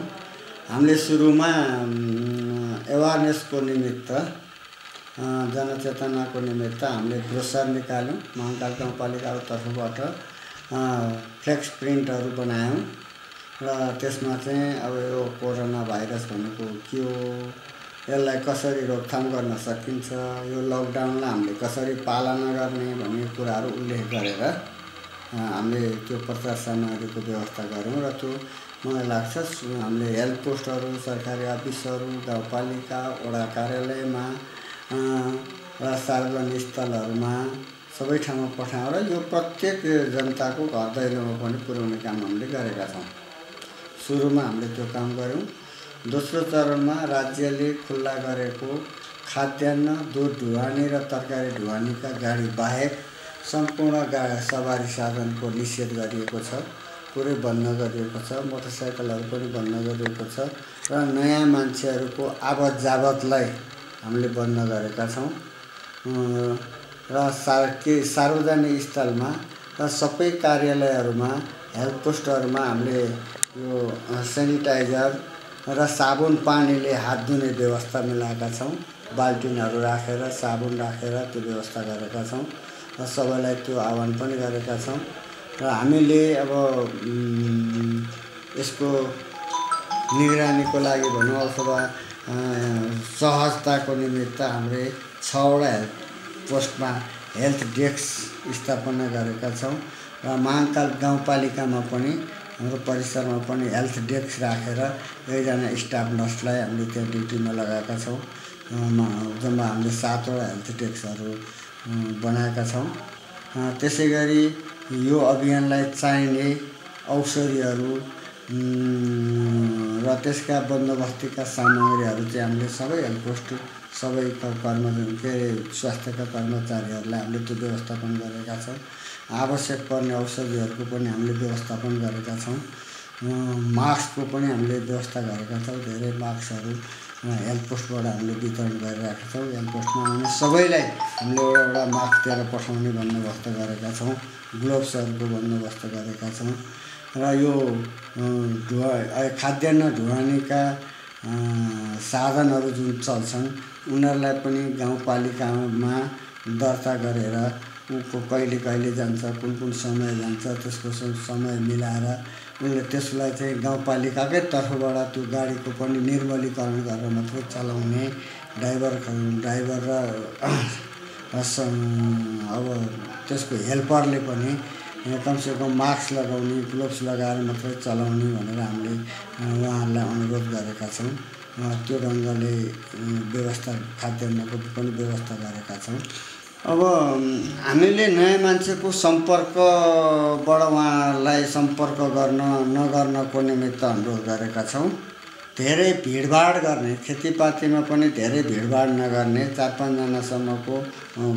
हामीले सुरुमा एवारनेसको निमित्त जनचेतनाको निमित्त हामीले ब्रोसर निकाल्यौँ। महाङ्काल गाउँपालिकाको तर्फबाट फ्लेक्स प्रिन्टहरू बनायौँ र त्यसमा चाहिँ अब यो कोरोना भाइरस भनेको के हो, यसलाई कसरी रोकथाम गर्न सकिन्छ, यो लकडाउनलाई हामीले कसरी पालना गर्ने भन्ने कुराहरू उल्लेख गरेर हामीले त्यो प्रचार सामग्रीको व्यवस्था गऱ्यौँ र त्यो मलाई लाग्छ हामीले हेल्थ पोस्टहरू, सरकारी अफिसहरू, गाउँपालिका, वडा कार्यालयमा र सार्वजनिक स्थलहरूमा सबै ठाउँमा पठाएर यो प्रत्येक जनताको घर दैलोमा पनि पुर्याउने काम हामीले गरेका छौँ। सुरुमा हामीले त्यो काम गऱ्यौँ। दोस्रो चरणमा राज्यले खुल्ला गरेको खाद्यान्न, दुध ढुवानी र तरकारी ढुवानीका गाडी बाहेक सम्पूर्ण सवारी साधनको निषेध गरिएको छ, पुरै बन्द गरिएको छ। मोटरसाइकलहरू पनि बन्द गरिएको छ र नयाँ मान्छेहरूको आवत जावतलाई हामीले बन्द गरेका छौँ र सार्वजनिक स्थलमा र सबै कार्यालयहरूमा, हेल्थ पोस्टहरूमा हामीले यो सेनिटाइजर र साबुन पानीले हात धुने व्यवस्था मिलाएका छौँ। बाल्टिनहरू राखेर साबुन राखेर त्यो व्यवस्था गरेका छौँ र सबैलाई त्यो आह्वान पनि गरेका छौँ। र हामीले अब यसको निगरानीको लागि भनौँ अथवा सहजताको निमित्त हामीले 6वटा हेल्थ पोस्टमा हेल्थ डेस्क स्थापना गरेका छौँ र महाङ्काल गाउँपालिकामा पनि हाम्रो परिसरमा पनि हेल्थ डेस्क राखेर एकजना स्टाफ नर्सलाई हामीले त्यहाँ ड्युटीमा लगाएका छौँ। जम्मा हामीले 7वटा हेल्थ डेस्कहरू बनाएका छौँ। त्यसै गरी यो अभियानलाई चाहिने औषधिहरू र त्यसका बन्दोबस्तीका सामग्रीहरू चाहिँ हामीले सबै हेल्थ पोस्ट, सबै स्वास्थ्यका कर्मचारीहरूलाई हामीले त्यो व्यवस्थापन गरेका छौँ। आवश्यक पर्ने औषधिहरूको पनि हामीले व्यवस्थापन गरेका छौँ। मास्कको पनि हामीले व्यवस्था गरेका छौँ। धेरै मास्कहरू हेल्थ पोस्टबाट हामीले वितरण गरिरहेका छौँ। हेल्थ पोस्टमा आउने सबैलाई हामीले एउटा मास्क दिएर पठाउने बन्दोबस्त गरेका छौँ। ग्लोभ्सहरूको बन्दोबस्त गरेका छौँ र यो खाद्यान्न ढुवानीका साधनहरू जुन चल्छन् उनीहरूलाई पनि गाउँपालिकामा दर्ता गरेर उनको कहिले कहिले जान्छ, कुन समय जान्छ, त्यसको समय मिलाएर उनले त्यसलाई चाहिँ गाउँपालिकाकै तर्फबाट त्यो गाडीको पनि निर्मलीकरण गरेर मात्रै चलाउने, ड्राइभर र अब त्यसको हेल्परले पनि कमसेकम मास्क लगाउने, ग्लोभ्स लगाएर मात्रै चलाउने भनेर हामीले उहाँहरूलाई अनुरोध गरेका छौँ। त्यो ढङ्गले व्यवस्था, खाद्यान्नको पनि व्यवस्था गरेका छौँ। अब हामीले नयाँ मान्छेको सम्पर्कबाट उहाँलाई सम्पर्क नगर्नको निमित्त अनुरोध गरेका छौँ। धेरै भिडभाड गर्ने, खेतीपातीमा पनि धेरै भिडभाड नगर्ने, 4-5 जनासम्मको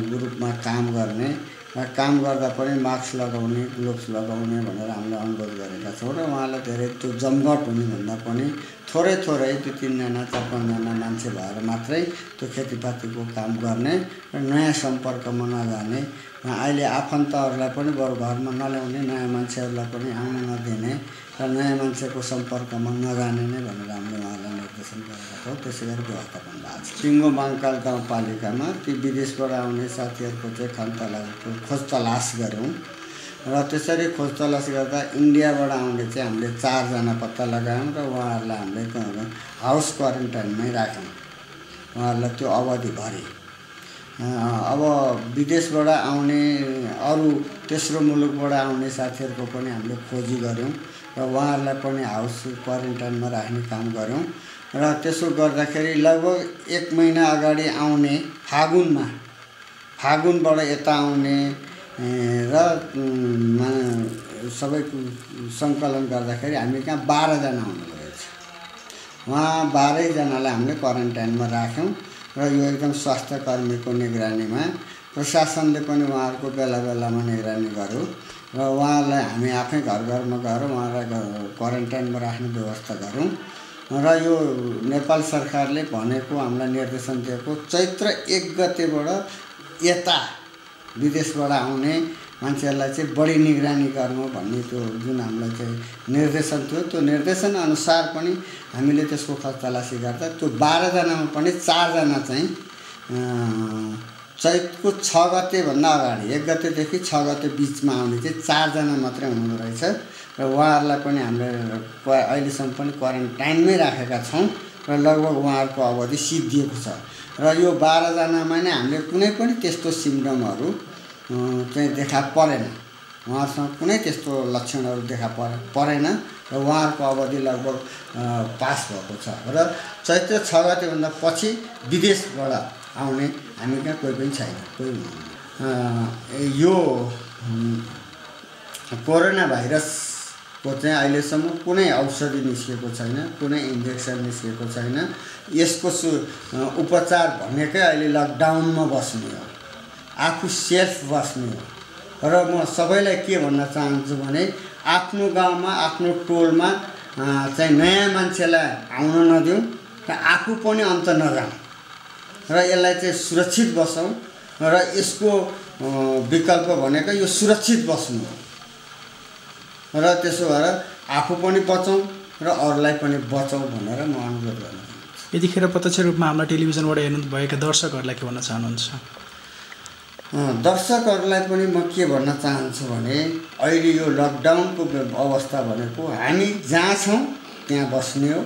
ग्रुपमा काम गर्ने र काम गर्दा पनि मास्क लगाउने, ग्लोभ्स लगाउने भनेर हामीले अनुरोध गरेका छौँ र उहाँलाई धेरै त्यो जमघट हुने भन्दा पनि थोरै 2-3जना 4-5जना मान्छे भएर मात्रै त्यो खेतीपातीको काम गर्ने र नयाँ सम्पर्कमा नजाने, अहिले आफन्तहरूलाई पनि बरु घरमा नल्याउने, नयाँ मान्छेहरूलाई पनि आउन नदिने र नयाँ मान्छेको सम्पर्कमा नजाने नै भनेर हामीले उहाँलाई निर्देशन गरेका छौँ। त्यसै गरी व्यवस्थापन भएको छ। सिङ्गो महाङ्काल गाउँपालिकामा ती विदेशबाट आउने साथीहरूको चाहिँ खोज तलास गऱ्यौँ र त्यसरी खोज तलास गर्दा इन्डियाबाट आउने चाहिँ हामीले 4 जना पत्ता लगायौँ र उहाँहरूलाई हामीले हाउस क्वारेन्टाइनमै राख्यौँ, उहाँहरूलाई त्यो अवधिभरि। अब विदेशबाट आउने अरू तेस्रो मुलुकबाट आउने साथीहरूको पनि हामीले खोजी गऱ्यौँ र उहाँहरूलाई पनि हाउस क्वारेन्टाइनमा राख्ने काम गऱ्यौँ र त्यसो गर्दाखेरि लगभग 1 महिना अगाडि आउने फागुनबाट यता आउने र सबैको सङ्कलन गर्दाखेरि हामी कहाँ 12 जना हुनुभएछ। उहाँ 12 जनालाई हामीले क्वारेन्टाइनमा राख्यौँ र यो एकदम स्वास्थ्य कर्मीको निगरानीमा प्रशासनले पनि उहाँहरूको बेला बेलामा निगरानी गर्यो र उहाँहरूलाई हामी आफै घर घरमा गएर उहाँलाई क्वारेन्टाइनमा राख्ने व्यवस्था गऱ्यौँ र यो नेपाल सरकारले भनेको हामीलाई निर्देशन दिएको चैत्र 1 गतेबाट यता विदेशबाट आउने मान्छेहरूलाई चाहिँ बढी निगरानी गर्नु भन्ने त्यो जुन हामीलाई चाहिँ निर्देशन थियो, त्यो निर्देशन अनुसार पनि हामीले त्यसको खतलासी गर्दा त्यो 12 जनामा पनि 4 जना चाहिँ चैतको 6 गतेभन्दा अगाडि 1 गतेदेखि 6 गते बिचमा आउने चाहिँ 4 जना मात्रै हुनुहुँदो रहेछ र उहाँहरूलाई पनि हामीले अहिलेसम्म पनि क्वारेन्टाइनमै राखेका छौँ र लगभग उहाँहरूको अवधि सिद्धिएको छ र यो 12 जनामा नै हामीले कुनै पनि त्यस्तो सिम्पटमहरू चाहिँ देखा परेन, उहाँहरूसँग कुनै त्यस्तो लक्षणहरू देखा परेन र उहाँहरूको अवधि लगभग पास भएको छ र चैत्र 6 गतेभन्दा पछि विदेशबाट आउने हामी कहाँ कोही पनि छैन, कोही हुनुहुन्न। यो कोरोना भाइरसको चाहिँ अहिलेसम्म कुनै औषधि निस्केको छैन, कुनै इन्जेक्सन निस्केको छैन। यसको उपचार भनेकै अहिले लकडाउनमा बस्ने हो, आफू सेफ बस्ने हो र म सबैलाई के भन्न चाहन्छु भने आफ्नो गाउँमा आफ्नो टोलमा चाहिँ नयाँ मान्छेलाई आउन नदिउँ र आफू पनि अन्त नजाउँ र यसलाई चाहिँ सुरक्षित बसौँ र यसको विकल्प भनेको यो सुरक्षित बस्नु र त्यसो भएर आफू पनि बचौँ र अरूलाई पनि बचाउँ भनेर म अनुरोध गर्न चाहन्छु। यतिखेर प्रत्यक्ष रूपमा हाम्रो टेलिभिजनबाट हेर्नुभएका दर्शकहरूलाई के भन्न चाहनुहुन्छ? दर्शकहरूलाई पनि म के भन्न चाहन्छु भने अहिले यो लकडाउनको अवस्था भनेको हामी जहाँ छौँ त्यहाँ बस्ने हो,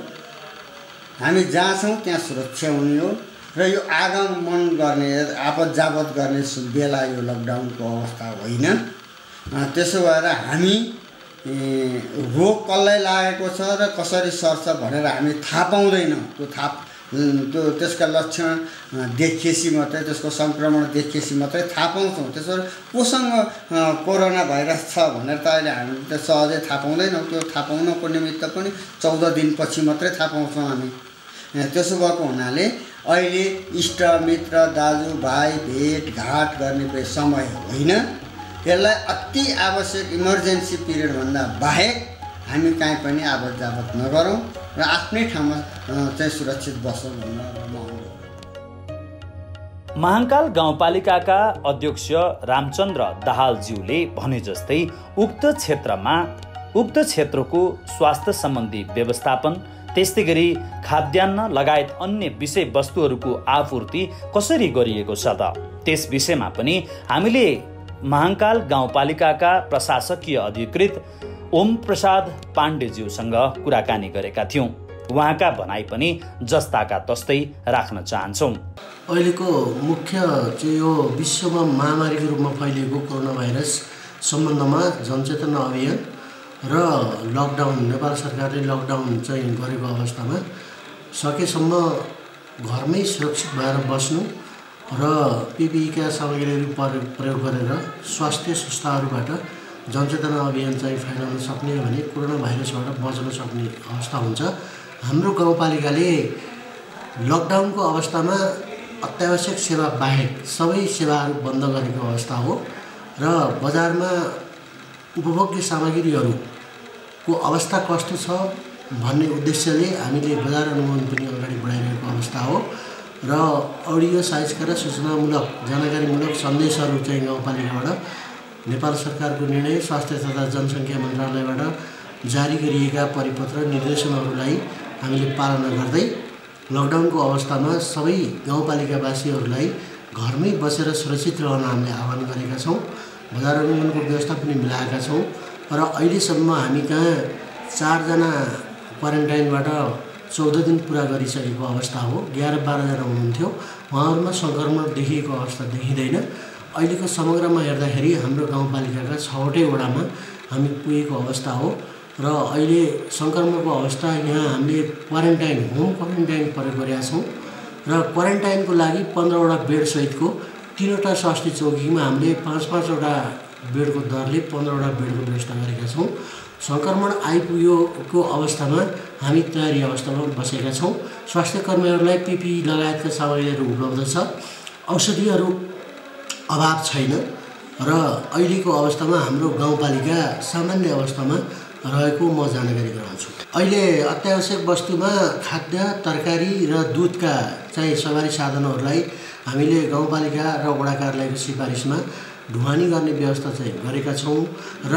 हामी जहाँ छौँ त्यहाँ सुरक्षा हुने हो र यो आगमन गर्ने आपत जापत गर्ने बेला यो लकडाउनको अवस्था होइन। त्यसो भएर हामी रोग कसलाई लागेको छ र कसरी सर्छ भनेर हामी थाहा पाउँदैनौँ। त्यो त्यसका लक्षण देखिएपछि मात्रै, त्यसको सङ्क्रमण देखिएपछि मात्रै थाहा पाउँछौँ। त्यसो भएर कोसँग कोरोना भाइरस छ भनेर त अहिले हामीले त सहजै थाहा पाउँदैनौँ। त्यो थाहा पाउनको निमित्त पनि 14 दिनपछि मात्रै थाहा पाउँछौँ हामी। त्यसो भएको हुनाले अहिले इष्टमित्र दाजुभाइ भेटघाट गर्ने समय होइन। यसलाई अति आवश्यक इमर्जेन्सी पिरियडभन्दा बाहेक हामी कहीँ पनि आवत जावत नगरौँ र आफ्नै ठाउँमा चाहिँ सुरक्षित बसौँ भनेर म महाङ्काल गाउँपालिकाका अध्यक्ष रामचन्द्र दाहालज्यूले भने जस्तै उक्त क्षेत्रको स्वास्थ्य सम्बन्धी व्यवस्थापन, त्यस्तै गरी खाद्यान्न लगायत अन्य विषयवस्तुहरूको आपूर्ति कसरी गरिएको छ त त्यस विषयमा पनि हामीले महाङ्काल गाउँपालिकाका प्रशासकीय अधिकृत ओम प्रसाद पाण्डेज्यूसँग कुराकानी गरेका थियौँ। उहाँका भनाइ पनि जस्ताका तस्तै राख्न चाहन्छौँ। अहिलेको मुख्य चाहिँ यो विश्वमा महामारीको रूपमा फैलिएको कोरोना भाइरस सम्बन्धमा जनचेतना अभियान र लकडाउन, नेपाल सरकारले लकडाउन चाहिँ गरेको अवस्थामा सकेसम्म घरमै सुरक्षित भएर बस्नु र पिपिईका सामग्रीहरू प्रयोग गरेर स्वास्थ्य संस्थाहरूबाट जनचेतना अभियान चाहिँ फैलाउन सक्ने हो भने कोरोना भाइरसबाट बच्न सक्ने अवस्था हुन्छ। हाम्रो गाउँपालिकाले लकडाउनको अवस्थामा अत्यावश्यक सेवा बाहेक सबै सेवाहरू बन्द गरेको अवस्था हो र बजारमा उपभोग्य सामग्रीहरूको अवस्था कस्तो छ भन्ने उद्देश्यले हामीले बजार अनुगमन पनि अगाडि बढाइरहेको अवस्था हो र अडियो साइजका र सूचनामूलक जानकारीमूलक सन्देशहरू चाहिँ गाउँपालिकाबाट नेपाल सरकारको निर्णय स्वास्थ्य तथा जनसङ्ख्या मन्त्रालयबाट जारी गरिएका परिपत्र निर्देशनहरूलाई हामीले पालना गर्दै लकडाउनको अवस्थामा सबै गाउँपालिकावासीहरूलाई घरमै बसेर सुरक्षित रहन हामीले आह्वान गरेका छौँ। बजार अनुगमनको व्यवस्था पनि मिलाएका छौँ र अहिलेसम्म हामी कहाँ 4 जना क्वारेन्टाइनबाट 14 दिन पुरा गरिसकेको अवस्था हो। 11-12 जना हुनुहुन्थ्यो, उहाँहरूमा सङ्क्रमण देखिएको अवस्था देखिँदैन। अहिलेको समग्रमा हेर्दाखेरि हाम्रो गाउँपालिकाका 6वटै वडामा हामी पुगेको अवस्था हो र अहिले सङ्क्रमणको अवस्था यहाँ हामीले क्वारेन्टाइन होम क्वारेन्टाइन प्रयोग गरेका छौँ र क्वारेन्टाइनको लागि 15वटा बेड सहितको 3वटा स्वास्थ्य चौकीमा हामीले 5-5वटा बेडको दरले 15वटा बेडको व्यवस्था गरेका छौँ। सङ्क्रमण आइपुगेको अवस्थामा हामी तयारी अवस्थामा बसेका छौँ। स्वास्थ्य कर्मीहरूलाई पिपिई लगायतका सामग्रीहरू उपलब्ध छ, औषधिहरू अभाव छैन र अहिलेको अवस्थामा हाम्रो गाउँपालिका सामान्य अवस्थामा रहेको म जानकारी गराउँछु। अहिले अत्यावश्यक वस्तुमा खाद्य, तरकारी र दुधका चाहिँ सवारी साधनहरूलाई हामीले गाउँपालिका र वडा कार्यालयको सिफारिसमा ढुवानी गर्ने व्यवस्था चाहिँ गरेका छौँ र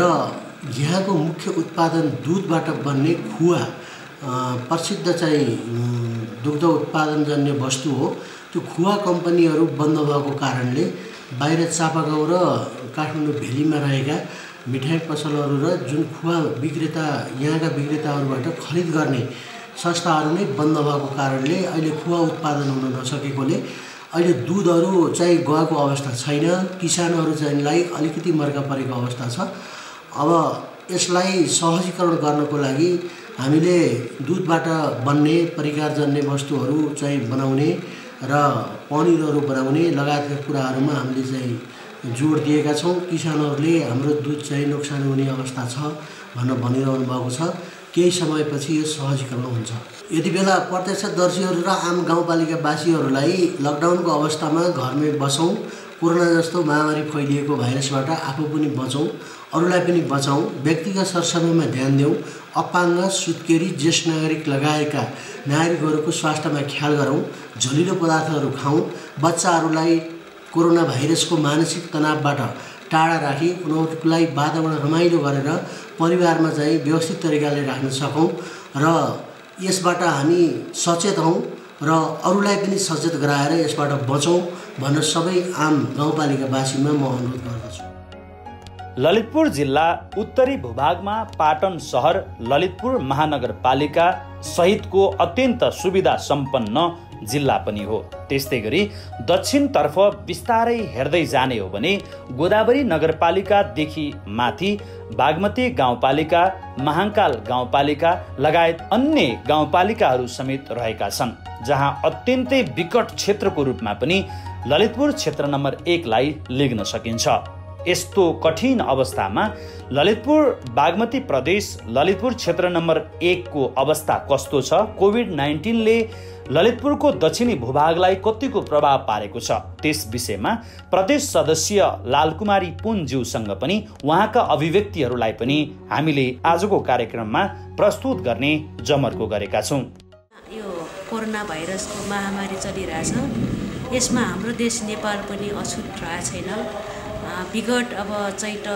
यहाँको मुख्य उत्पादन दुधबाट बन्ने खुवा प्रसिद्ध चाहिँ दुग्ध उत्पादनजन्य वस्तु हो। त्यो खुवा कम्पनीहरू बन्द भएको कारणले बाहिर चापागाउँ र काठमाडौँ भेलीमा रहेका मिठाई पसलहरू र जुन खुवा विक्रेता यहाँका विक्रेताहरूबाट खरिद गर्ने संस्थाहरू नै बन्द भएको कारणले अहिले खुवा उत्पादन हुन नसकेकोले अहिले दुधहरू चाहिँ गएको अवस्था छैन। किसानहरू चाहिँलाई अलिकति मर्का परेको अवस्था छ। अब यसलाई सहजीकरण गर्नको लागि हामीले दुधबाट बन्ने परिकारजन्य वस्तुहरू चाहिँ बनाउने र पनिरहरू बनाउने लगायतका कुराहरूमा हामीले चाहिँ जोड दिएका छौँ। किसानहरूले हाम्रो दुध चाहिँ नोक्सान हुने अवस्था छ भनेर भनिरहनु भएको छ। केही समयपछि यो सहजीकरण हुन्छ। यति बेला प्रत्यक्षदर्शीहरू र आम गाउँपालिकावासीहरूलाई लकडाउनको अवस्थामा घरमै बसौँ, कोरोना जस्तो महामारी फैलिएको भाइरसबाट आफू पनि बचौँ, अरूलाई पनि बचाउँ, व्यक्तिगत सरसफाइमा ध्यान देऊ, अपाङ्ग, सुत्केरी, ज्येष्ठ नागरिक लगायतका नागरिकहरूको स्वास्थ्यमा ख्याल गरौँ, झलिलो पदार्थहरू खाउँ, बच्चाहरूलाई कोरोना भाइरसको मानसिक तनावबाट टाढा राखी उनीहरूलाई वातावरण रमाइलो गरेर परिवारमा चाहिँ व्यवस्थित तरिकाले राख्न सकौँ र यसबाट हामी सचेत हौँ र अरूलाई पनि सचेत गराएर यसबाट बचौँ भनेर सबै आम गाउँपालिकावासीमा म अनुरोध गर्दछु। ललितपुर जिल्ला उत्तरी भूभागमा पाटन सहर, ललितपुर महानगरपालिका सहितको अत्यन्त सुविधा सम्पन्न जिल्ला पनि हो। त्यस्तै गरी दक्षिणतर्फ बिस्तारै हेर्दै जाने हो भने गोदावरी नगरपालिकादेखि माथि बागमती गाउँपालिका, महाङ्काल गाउँपालिका लगायत अन्य गाउँपालिकाहरू समेत रहेका छन्, जहाँ अत्यन्तै विकट क्षेत्रको रूपमा पनि ललितपुर क्षेत्र नम्बर 1 लाई लिग्न सकिन्छ। यस्तो कठिन अवस्थामा ललितपुर बागमती प्रदेश ललितपुर क्षेत्र नम्बर 1 को अवस्था कस्तो छ, कोभिड-19 ले ललितपुरको दक्षिणी भूभागलाई कतिको प्रभाव पारेको छ, त्यस विषयमा प्रदेश सदस्य लालकुमारी पुनज्यूसँग पनि उहाँका अभिव्यक्तिहरूलाई पनि हामीले आजको कार्यक्रममा प्रस्तुत गर्ने जमर्को गरेका छौँ। यो कोरोना भाइरसको महामारी चलिरहेछ, यसमा हाम्रो देश नेपाल पनि अछुत रहेको छैन। विगत अब चैत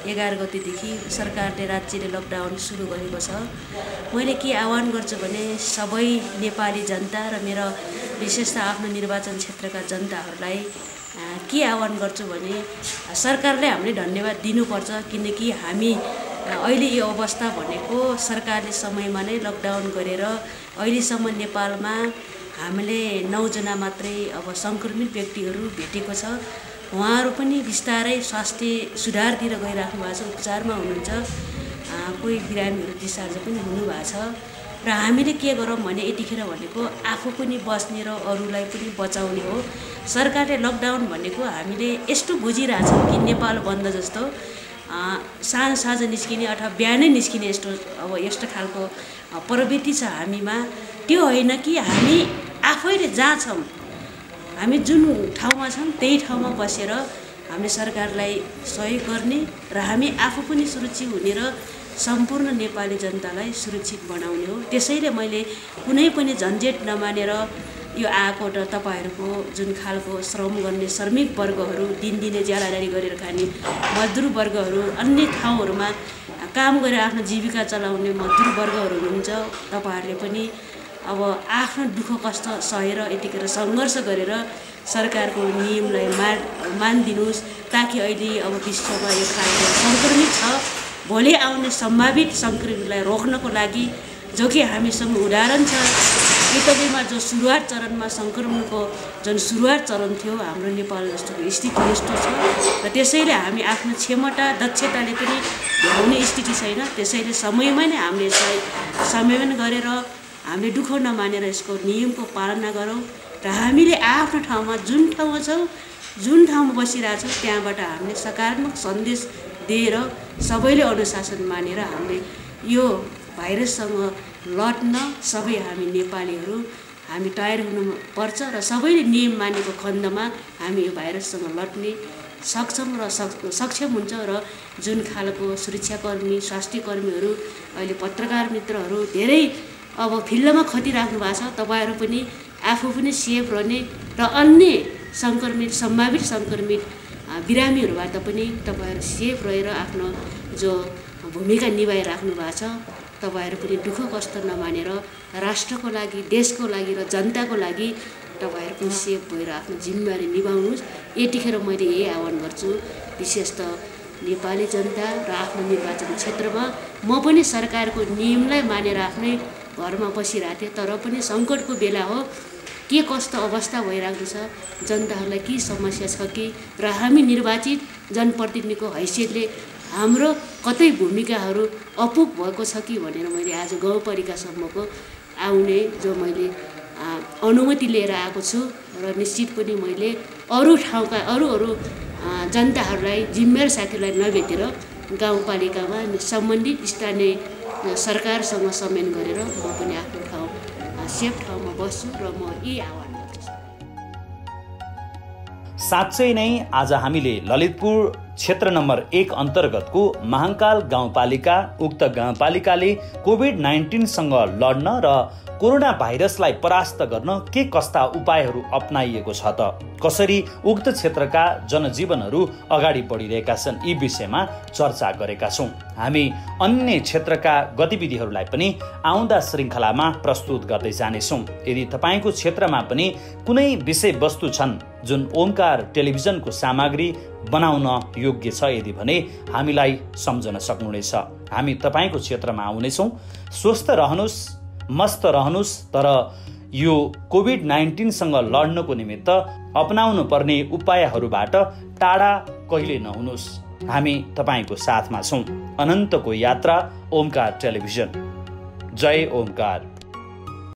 11 गतेदेखि सरकारले राज्यले लकडाउन सुरु गरेको छ। मैले के आह्वान गर्छु भने सबै नेपाली जनता र मेरो विशेषतः आफ्नो निर्वाचन क्षेत्रका जनताहरूलाई के आह्वान गर्छु भने सरकारले हामीले धन्यवाद दिनुपर्छ, किनकि हामी अहिले यो अवस्था भनेको सरकारले समयमा नै लकडाउन गरेर अहिलेसम्म नेपालमा हामीले 9 जना मात्रै अब सङ्क्रमित व्यक्तिहरू भेटेको छ। उहाँहरू पनि बिस्तारै स्वास्थ्य सुधारतिर गइराख्नु भएको छ, उपचारमा हुनुहुन्छ। कोही बिरामीहरू डिस्चार्ज पनि हुनुभएको छ र हामीले के गरौँ भने यतिखेर भनेको आफू पनि बस्ने र अरूलाई पनि बचाउने हो। सरकारले लकडाउन भनेको हामीले यस्तो बुझिरहेछौँ कि नेपाल बन्द जस्तो साँझ निस्किने अथवा बिहानै निस्किने अब यस्तो खालको प्रवृत्ति छ हामीमा। त्यो होइन कि हामी आफैले जहाँ छौँ, हामी जुन ठाउँमा छौँ त्यही ठाउँमा बसेर हामीले सरकारलाई सहयोग गर्ने र हामी आफू पनि सुरक्षित हुने र सम्पूर्ण नेपाली जनतालाई सुरक्षित बनाउने हो। त्यसैले मैले कुनै पनि झन्झट नमानेर यो आएको र तपाईँहरूको जुन खालको श्रम गर्ने श्रमिक वर्गहरू दिनदिनै ज्यालाजारी गरेर खाने मजदुर वर्गहरू अन्य ठाउँहरूमा काम गरेर आफ्नो जीविका चलाउने मजदुर वर्गहरू हुनुहुन्छ, तपाईँहरूले पनि अब आफ्नो दुःख कष्ट सहेर यतिखेर सङ्घर्ष गरेर सरकारको नियमलाई मानिदिनुहोस्, ताकि अहिले अब विश्वमा यो खालको सङ्क्रमित छ, भोलि आउने सम्भावित सङ्क्रमितलाई रोक्नको लागि जो कि हामीसँग उदाहरण छ। इटलीमा जो सुरुवात चरणमा सङ्क्रमणको जुन सुरुवात चरण थियो, हाम्रो नेपाल जस्तो स्थिति यस्तो छ र त्यसैले हामी आफ्नो क्षमता दक्षताले पनि भ्याउने स्थिति छैन। त्यसैले समयमा नै हामीले यसलाई संयमन गरेर हामीले दुःख नमानेर यसको नियमको पालना गरौँ र हामीले आफ्नो ठाउँमा जुन ठाउँमा छौँ, जुन ठाउँमा बसिरहेछौँ त्यहाँबाट हामीले सकारात्मक सन्देश दिएर सबैले अनुशासन मानेर हामीले यो भाइरससँग लड्न सबै हामी नेपालीहरू हामी तयार हुनुपर्छ र सबैले नियम मानेको खण्डमा हामी यो भाइरससँग लड्ने सक्षम हुन्छ। र जुन खालको सुरक्षाकर्मी स्वास्थ्यकर्मीहरू अहिले पत्रकार मित्रहरू धेरै अब फिल्डमा खटिराख्नु भएको छ, तपाईँहरू पनि आफू पनि सेफ रहने र अन्य सङ्क्रमित सम्भावित सङ्क्रमित बिरामीहरूबाट पनि तपाईँहरू सेफ रहेर आफ्नो जो भूमिका निभाइराख्नु भएको छ, तपाईँहरू पनि दुःख कष्ट नमानेर राष्ट्रको लागि देशको लागि र जनताको लागि तपाईँहरू पनि सेफ भएर आफ्नो जिम्मेवारी निभाउनुहोस्। यतिखेर मैले यही आह्वान गर्छु, विशेष त नेपाली जनता र आफ्नो निर्वाचन क्षेत्रमा म पनि सरकारको नियमलाई मानेर आफ्नै घरमा बसिरहेको थिएँ, तर पनि सङ्कटको बेला हो, के कस्तो अवस्था भइरहेको छ, जनताहरूलाई के समस्या छ कि र हामी निर्वाचित जनप्रतिनिधिको हैसियतले हाम्रो कतै भूमिकाहरू अपुग भएको छ कि भनेर मैले आज गाउँपालिकासम्मको आउने जो मैले अनुमति लिएर आएको छु र निश्चित पनि मैले अरू ठाउँका अरू जनताहरूलाई जिम्मेवार साथीलाई नभेटेर गाउँपालिकामा सम्बन्धित स्थानीय सरकारसँग समन्वय गरेर म पनि आफ्नो ठाउँ सेफ ठाउँमा बस्छु र म यही आह्वान गर्छु। साँच्चै नै आज हामीले ललितपुर क्षेत्र नम्बर 1 अन्तर्गतको महाङ्काल गाउँपालिका उक्त गाउँपालिकाले कोभिड-19 सँग लड्न र कोरोना भाइरसलाई परास्त गर्न के कस्ता उपायहरू अपनाइएको छ त, कसरी उक्त क्षेत्रका जनजीवनहरू अगाडि बढिरहेका छन्, यी विषयमा चर्चा गरेका छौँ। हामी अन्य क्षेत्रका गतिविधिहरूलाई पनि आउँदा श्रृङ्खलामा प्रस्तुत गर्दै जानेछौँ। यदि तपाईँको क्षेत्रमा पनि कुनै विषयवस्तु छन् जुन ओमकार टेलिभिजनको सामग्री बनाउन योग्य छ यदि भने हामीलाई सम्झन सक्नुहुनेछ। हामी तपाईँको क्षेत्रमा आउनेछौँ। स्वस्थ रहनुहोस्, मस्त रहनुहोस्, तर यो कोभिड-19 सँग लड्नको निमित्त अपनाउनु पर्ने उपायहरूबाट टाढा कहिले नहुनुहोस्। हामी तपाईँको साथमा छौँ। अनन्तको यात्रा ओमकार टेलिभिजन। जय ओमकार।